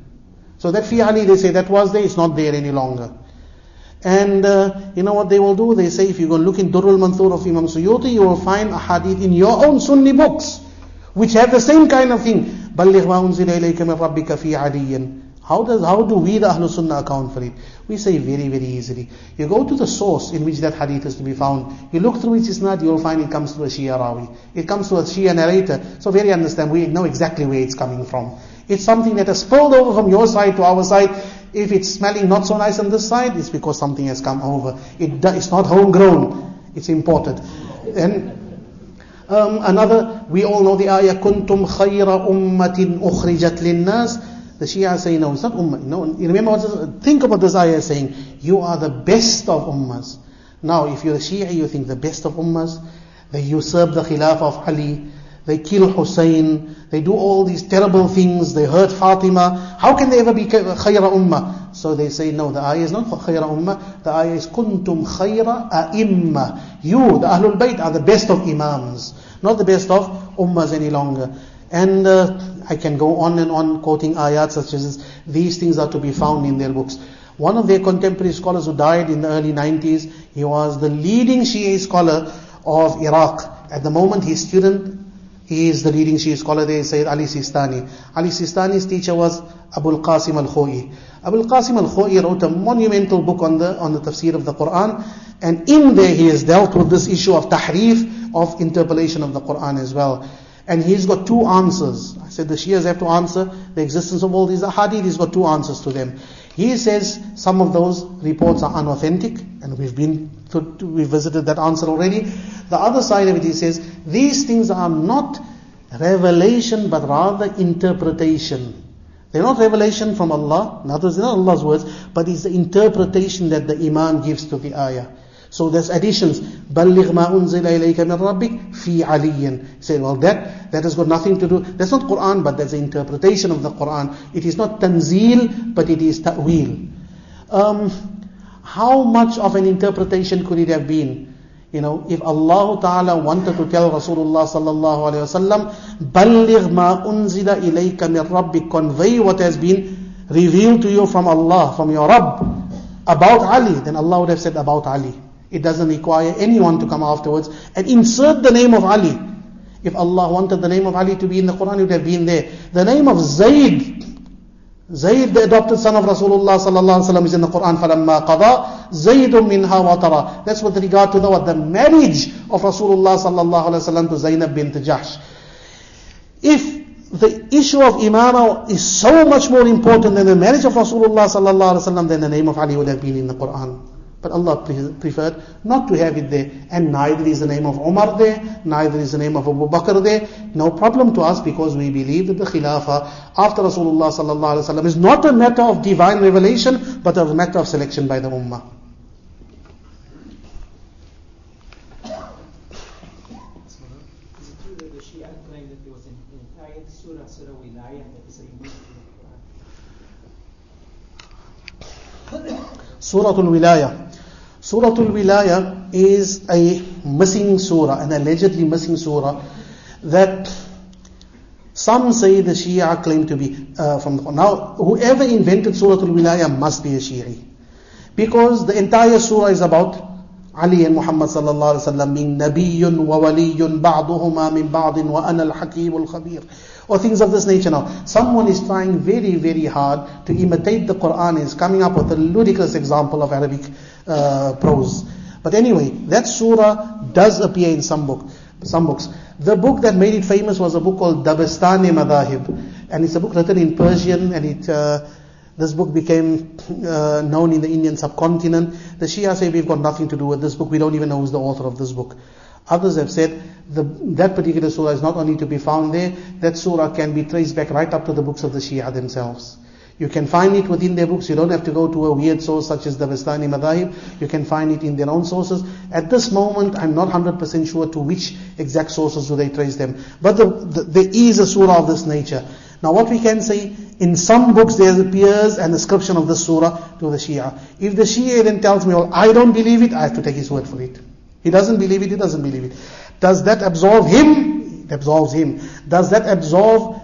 So that fi Ali, they say that was there, it's not there any longer. And you know what they will do? They say if you go and look in Durrul Manthur of Imam Suyuti, you will find a hadith in your own Sunni books which have the same kind of thing. بلغ ما أنزل إليك من ربك في علي. How do we, the Ahlul Sunnah, account for it? We say very, very easily. You go to the source in which that hadith is to be found. You look through its isnad, you will find it comes through a Shia Rawi. It comes through a Shia narrator. So very understand, we know exactly where it's coming from. It's something that has spilled over from your side to our side. If it's smelling not so nice on this side, it's because something has come over. It's not homegrown, it's imported. And another, we all know the ayah, كُنْتُمْ خَيْرَ أُمَّةٍ أُخْرِجَتْ لِلنَّاسِ. The Shia say, no, it's not ummah. No, you remember think about this ayah saying, you are the best of ummahs. Now, if you're a Shia, you think the best of ummahs, they usurp the khilaf of Ali, they kill Hussein, they do all these terrible things, they hurt Fatima. How can they ever be khayra ummah? So they say, no, the ayah is not khayra ummah. The ayah is kuntum khayra a'imma. You, the Ahlul Bayt, are the best of imams, not the best of ummahs any longer. And I can go on and on quoting ayat such as this. These things are to be found in their books. One of their contemporary scholars who died in the early 90s, he was the leading Shia scholar of Iraq. At the moment, his student, he is the leading Shia scholar there, Sayyid Ali Sistani. Ali Sistani's teacher was Abul Qasim al-Khoi. Abul Qasim al-Khoi wrote a monumental book on the tafsir of the Quran, and in there he has dealt with this issue of tahrif, of interpolation of the Quran as well. And he's got two answers. I said the Shias have to answer the existence of all these ahadith. He's got two answers to them. He says some of those reports are unauthentic, and we visited that answer already. The other side of it, he says, these things are not revelation, but rather interpretation. They're not revelation from Allah, in other words, they're not Allah's words, but it's the interpretation that the Imam gives to the ayah. So there's additions. بَلِّغْ مَا أُنزِلَ إِلَيْكَ مِنْ رَبِّكَ فِي عَلِيٍّ. Say, well, that has got nothing to do. That's not Quran, but that's the interpretation of the Quran. It is not tanzeel, but it is ta'weel. How much of an interpretation could it have been? If Allah Ta'ala wanted to tell Rasulullah Sallallahu Alaihi Wasallam, بَلِّغْ مَا أُنزِلَ إِلَيْكَ مِنْ رَبِّكَ, convey what has been revealed to you from Allah, from your Rabb, about Ali, then Allah would have said about Ali. It doesn't require anyone to come afterwards and insert the name of Ali. If Allah wanted the name of Ali to be in the Quran, it would have been there. The name of Zayd, the adopted son of Rasulullah sallallahu alaihi wasallam, is in the Quran. فَلَمَّا قَضَى زَيْدٌ مِنْهَا وَطَرًا. That's with regard to the marriage of Rasulullah sallallahu alaihi wasallam to Zainab bint Jahsh. If the issue of imamah is so much more important than the marriage of Rasulullah sallallahu alaihi wasallam, then the name of Ali would have been in the Quran. But Allah preferred not to have it there. And neither is the name of Umar there, neither is the name of Abu Bakr there. No problem to us, because we believe that the Khilafah after Rasulullah sallallahu alaihi wasallam is not a matter of divine revelation, but a matter of selection by the Ummah. Is it true that the Shia claim that there was an entire Surah Wilayah that is removed from the Quran? Suratul Wilayah. Suratul Wilayah is a missing surah, an allegedly missing surah, that some say the Shia claim to be from the Quran. Now, whoever invented Suratul Wilayah must be a Shi'i, because the entire surah is about Ali and Muhammad sallallahu alaihi wasallam being Nabiyyun wa Waliyyun ba'duhuma min ba'din wa ana al-Hakimul Khabir, or things of this nature. Now, someone is trying very, very hard to imitate the Quran, is coming up with a ludicrous example of Arabic prose. But anyway, that surah does appear in some books. The book that made it famous was a book called Dabastani Madahib, and it's a book written in Persian, and this book became known in the Indian subcontinent. The Shia say we've got nothing to do with this book, we don't even know who's the author of this book. Others have said that particular surah is not only to be found there, that surah can be traced back right up to the books of the Shia themselves. You can find it within their books. You don't have to go to a weird source such as the Bastani Madahib. You can find it in their own sources. At this moment, I'm not 100% sure to which exact sources do they trace them. But there is a surah of this nature. Now what we can say, in some books there appears an ascription of this surah to the Shia. If the Shia then tells me, well, I don't believe it, I have to take his word for it. He doesn't believe it, he doesn't believe it. Does that absolve him? It absolves him. Does that absolve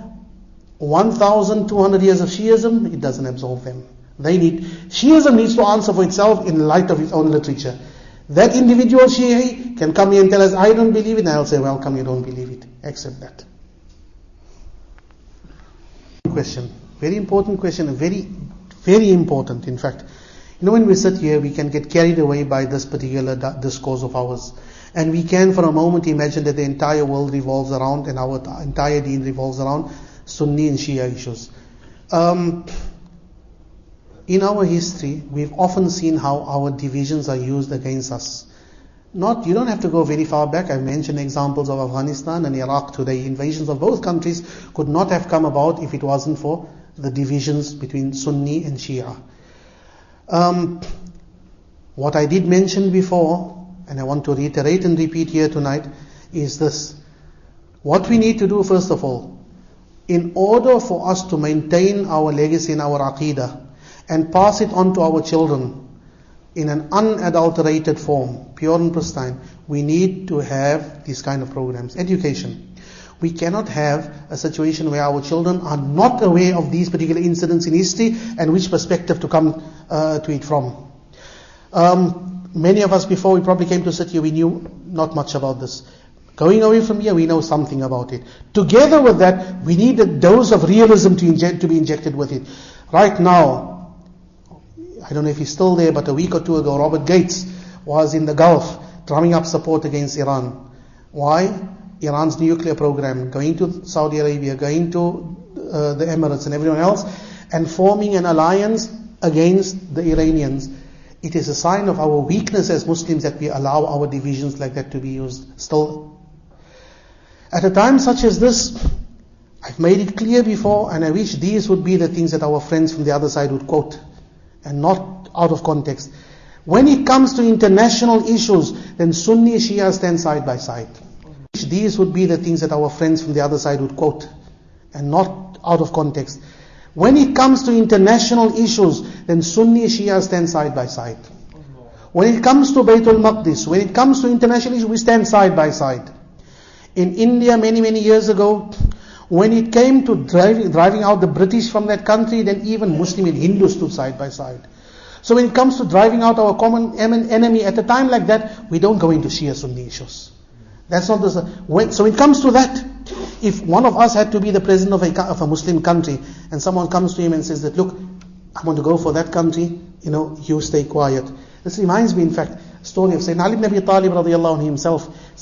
1,200 years of Shi'ism? It doesn't absolve them. Shi'ism needs to answer for itself in light of its own literature. That individual Shi'i can come here and tell us, I don't believe it, and I'll say, welcome, you don't believe it. Accept that. Question. Very important question. Very, very important, in fact. When we sit here, we can get carried away by this particular discourse of ours. And we can for a moment imagine that the entire world revolves around, and our entire deen revolves around Sunni and Shia issues. In our history, we've often seen how our divisions are used against us. You don't have to go very far back. I've mentioned examples of Afghanistan and Iraq today. Invasions of both countries could not have come about if it wasn't for the divisions between Sunni and Shia. What I did mention before, and I want to reiterate and repeat here tonight, is this. What we need to do, first of all, in order for us to maintain our legacy in our Aqidah and pass it on to our children in an unadulterated form, pure and pristine, we need to have these kind of programs. Education. We cannot have a situation where our children are not aware of these particular incidents in history and which perspective to come to it from. Many of us, before we probably came to sit here, we knew not much about this. Going away from here, we know something about it. Together with that, we need a dose of realism to be injected with it. Right now, I don't know if he's still there, but a week or two ago, Robert Gates was in the Gulf drumming up support against Iran. Why? Iran's nuclear program, going to Saudi Arabia, going to the Emirates and everyone else, and forming an alliance against the Iranians. It is a sign of our weakness as Muslims that we allow our divisions like that to be used still. At a time such as this, I've made it clear before, and I wish these would be the things that our friends from the other side would quote, and not out of context. When it comes to international issues, then Sunni Shia stand side by side. These would be the things that our friends from the other side would quote, and not out of context. When it comes to international issues, then Sunni Shia stand side by side. When it comes to Baytul Maqdis, when it comes to international issues, we stand side by side. In India, many years ago, when it came to driving out the British from that country, then even Muslim and Hindu stood side by side. So when it comes to driving out our common enemy, at a time like that, we don't go into Shia Sunni issues. That's not the... So when it comes to that, if one of us had to be the president of a Muslim country, and someone comes to him and says that, look, I want to go for that country, you stay quiet. This reminds me, in fact, a story of Sayyidina Ali ibn Abi Talib radiallahu anhu himself, a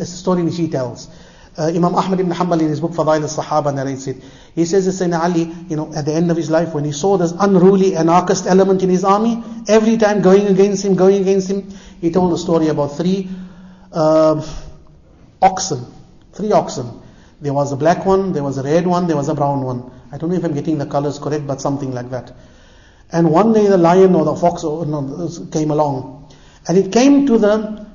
story which he tells. Imam Ahmad ibn Hanbal in his book Fadail al-Sahaba narrates it. He says that Sayyidina Ali, at the end of his life, when he saw this unruly anarchist element in his army, every time going against him, he told a story about three oxen. There was a black one, there was a red one, there was a brown one. I don't know if I'm getting the colors correct, but something like that. And one day the lion or the fox came along, and it came to the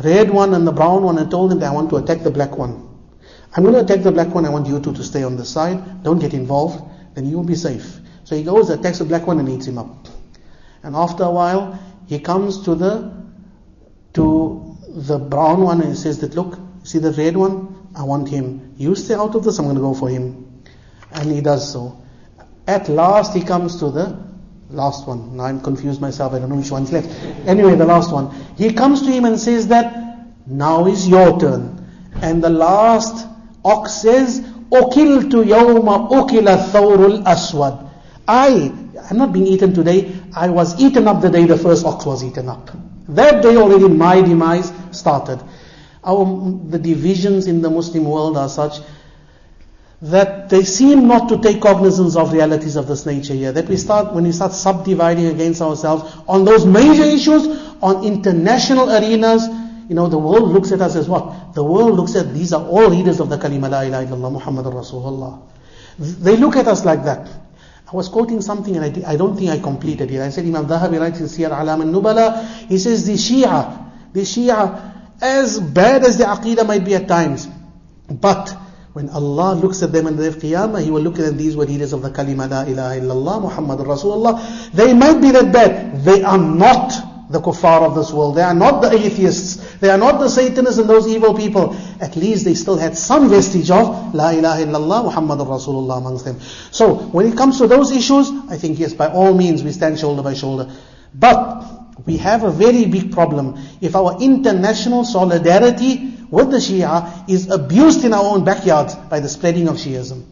red one and the brown one and told him that I want to attack the black one. I'm going to attack the black one, I want you two to stay on the side, don't get involved, then you will be safe. So he goes, attacks the black one and eats him up. And after a while, he comes to the brown one and he says that, look, see the red one? I want him. You stay out of this, I'm going to go for him. And he does so. At last he comes to the last one. Now I'm confused myself, I don't know which one's left. Anyway, the last one. He comes to him and says that, now is your turn. And the last ox says, Ukiltu yawma ukila thawrul aswad. I'm not being eaten today, I was eaten up the day the first ox was eaten up. That day already my demise started. The divisions in the Muslim world are such that they seem not to take cognizance of realities of this nature here. That when we start subdividing against ourselves on those major issues, on international arenas, the world looks at us as what? The world looks at, these are all readers of the kalima la ilaha illallah Muhammadur Rasulullah. They look at us like that. I was quoting something and I don't think I completed it. I said Imam Dhahabi writes in Siyar Alam al-Nubala, he says the Shia, as bad as the Aqidah might be at times, but when Allah looks at them in the day of Qiyamah, He will look at them, these were leaders of the kalima la ilaha illallah Muhammadur Rasulullah. They might be that bad, they are not the kuffar of this world, they are not the atheists, they are not the Satanists and those evil people. At least they still had some vestige of la ilaha illallah Muhammadur Rasulullah amongst them. So when it comes to those issues, I think yes, by all means we stand shoulder by shoulder. But we have a very big problem if our international solidarity with the Shia is abused in our own backyards by the spreading of Shi'ism.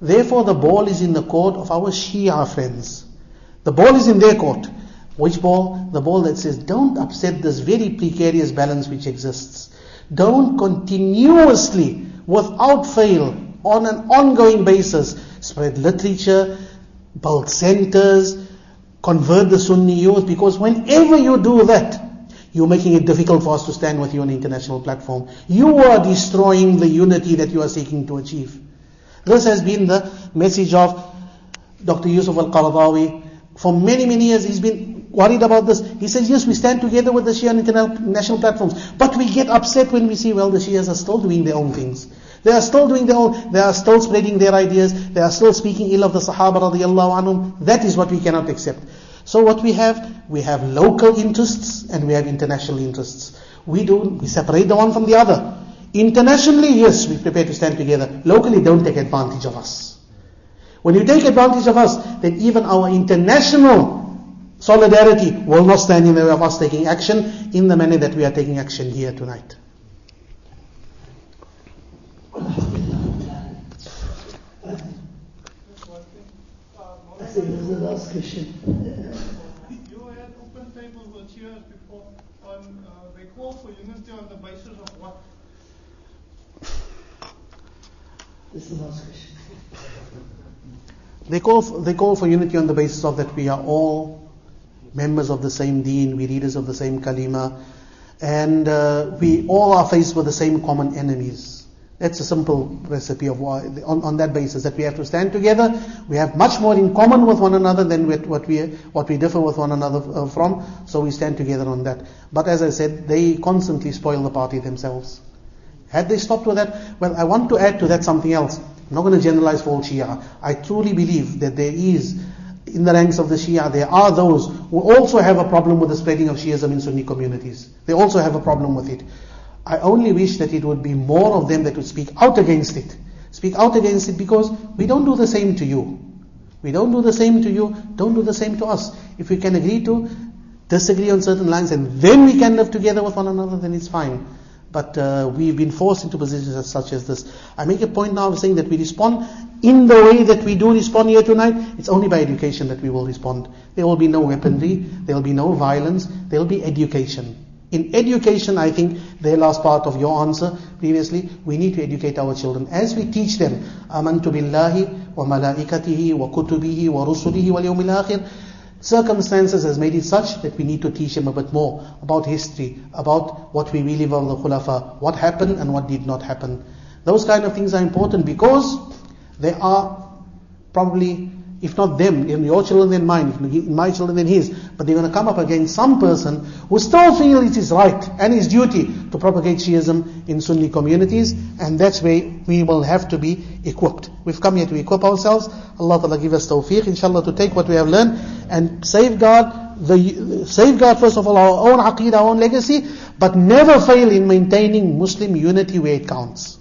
Therefore the ball is in the court of our Shia friends. The ball is in their court. Which ball? The ball that says, don't upset this very precarious balance which exists. Don't continuously, without fail, on an ongoing basis, spread literature, build centers, convert the Sunni youth, because whenever you do that, you're making it difficult for us to stand with you on an international platform. You are destroying the unity that you are seeking to achieve. This has been the message of Dr. Yusuf al-Qaradawi. For many years he's been worried about this. He says, yes, we stand together with the Shia on international platforms, but we get upset when we see, well, the Shias are still doing their own things. They are still doing they are still spreading their ideas, they are still speaking ill of the Sahaba radiallahu anhum. That is what we cannot accept. So what we have local interests and we have international interests. We separate the one from the other. Internationally, yes, we prepare to stand together. Locally, don't take advantage of us. When you take advantage of us, then even our international solidarity will not stand in the way of us taking action in the manner that we are taking action here tonight. I think this is the last question. You had open tables with Shias before on they call for unity on the basis of what? This is the last question. They call for unity on the basis of that we are all members of the same deen, we readers of the same kalima, and we all are faced with the same common enemies. That's a simple recipe of why, on that basis, that we have to stand together. We have much more in common with one another than what we differ with one another from. So we stand together on that. But as I said, they constantly spoil the party themselves. Had they stopped with that, well, I want to add to that something else. I'm not going to generalize for all Shia. I truly believe that there is, in the ranks of the Shia, there are those who also have a problem with the spreading of Shi'ism in Sunni communities. They also have a problem with it. I only wish that it would be more of them that would speak out against it. Speak out against it, because we don't do the same to you. We don't do the same to you, don't do the same to us. If we can agree to disagree on certain lines and then we can live together with one another, then it's fine. But we've been forced into positions such as this. I make a point now of saying that we respond in the way that we do respond here tonight. It's only by education that we will respond. There will be no weaponry, there will be no violence, there will be education. In education, I think, the last part of your answer previously, we need to educate our children. As we teach them, amantu billahi wa malaikatihi wa kutubihi wa rusulihi wal yawmil akhir, circumstances has made it such that we need to teach them a bit more about history, about what we believe of the Khulafa, what happened and what did not happen. Those kind of things are important, because they are probably, if not them, in your children then mine, if my children then his, but they're going to come up against some person who still feels it is right and his duty to propagate Shi'ism in Sunni communities, and that's where we will have to be equipped. We've come here to equip ourselves. Allah Ta'ala give us tawfiq, inshallah, to take what we have learned and safeguard first of all our own aqeedah, our own legacy, but never fail in maintaining Muslim unity where it counts.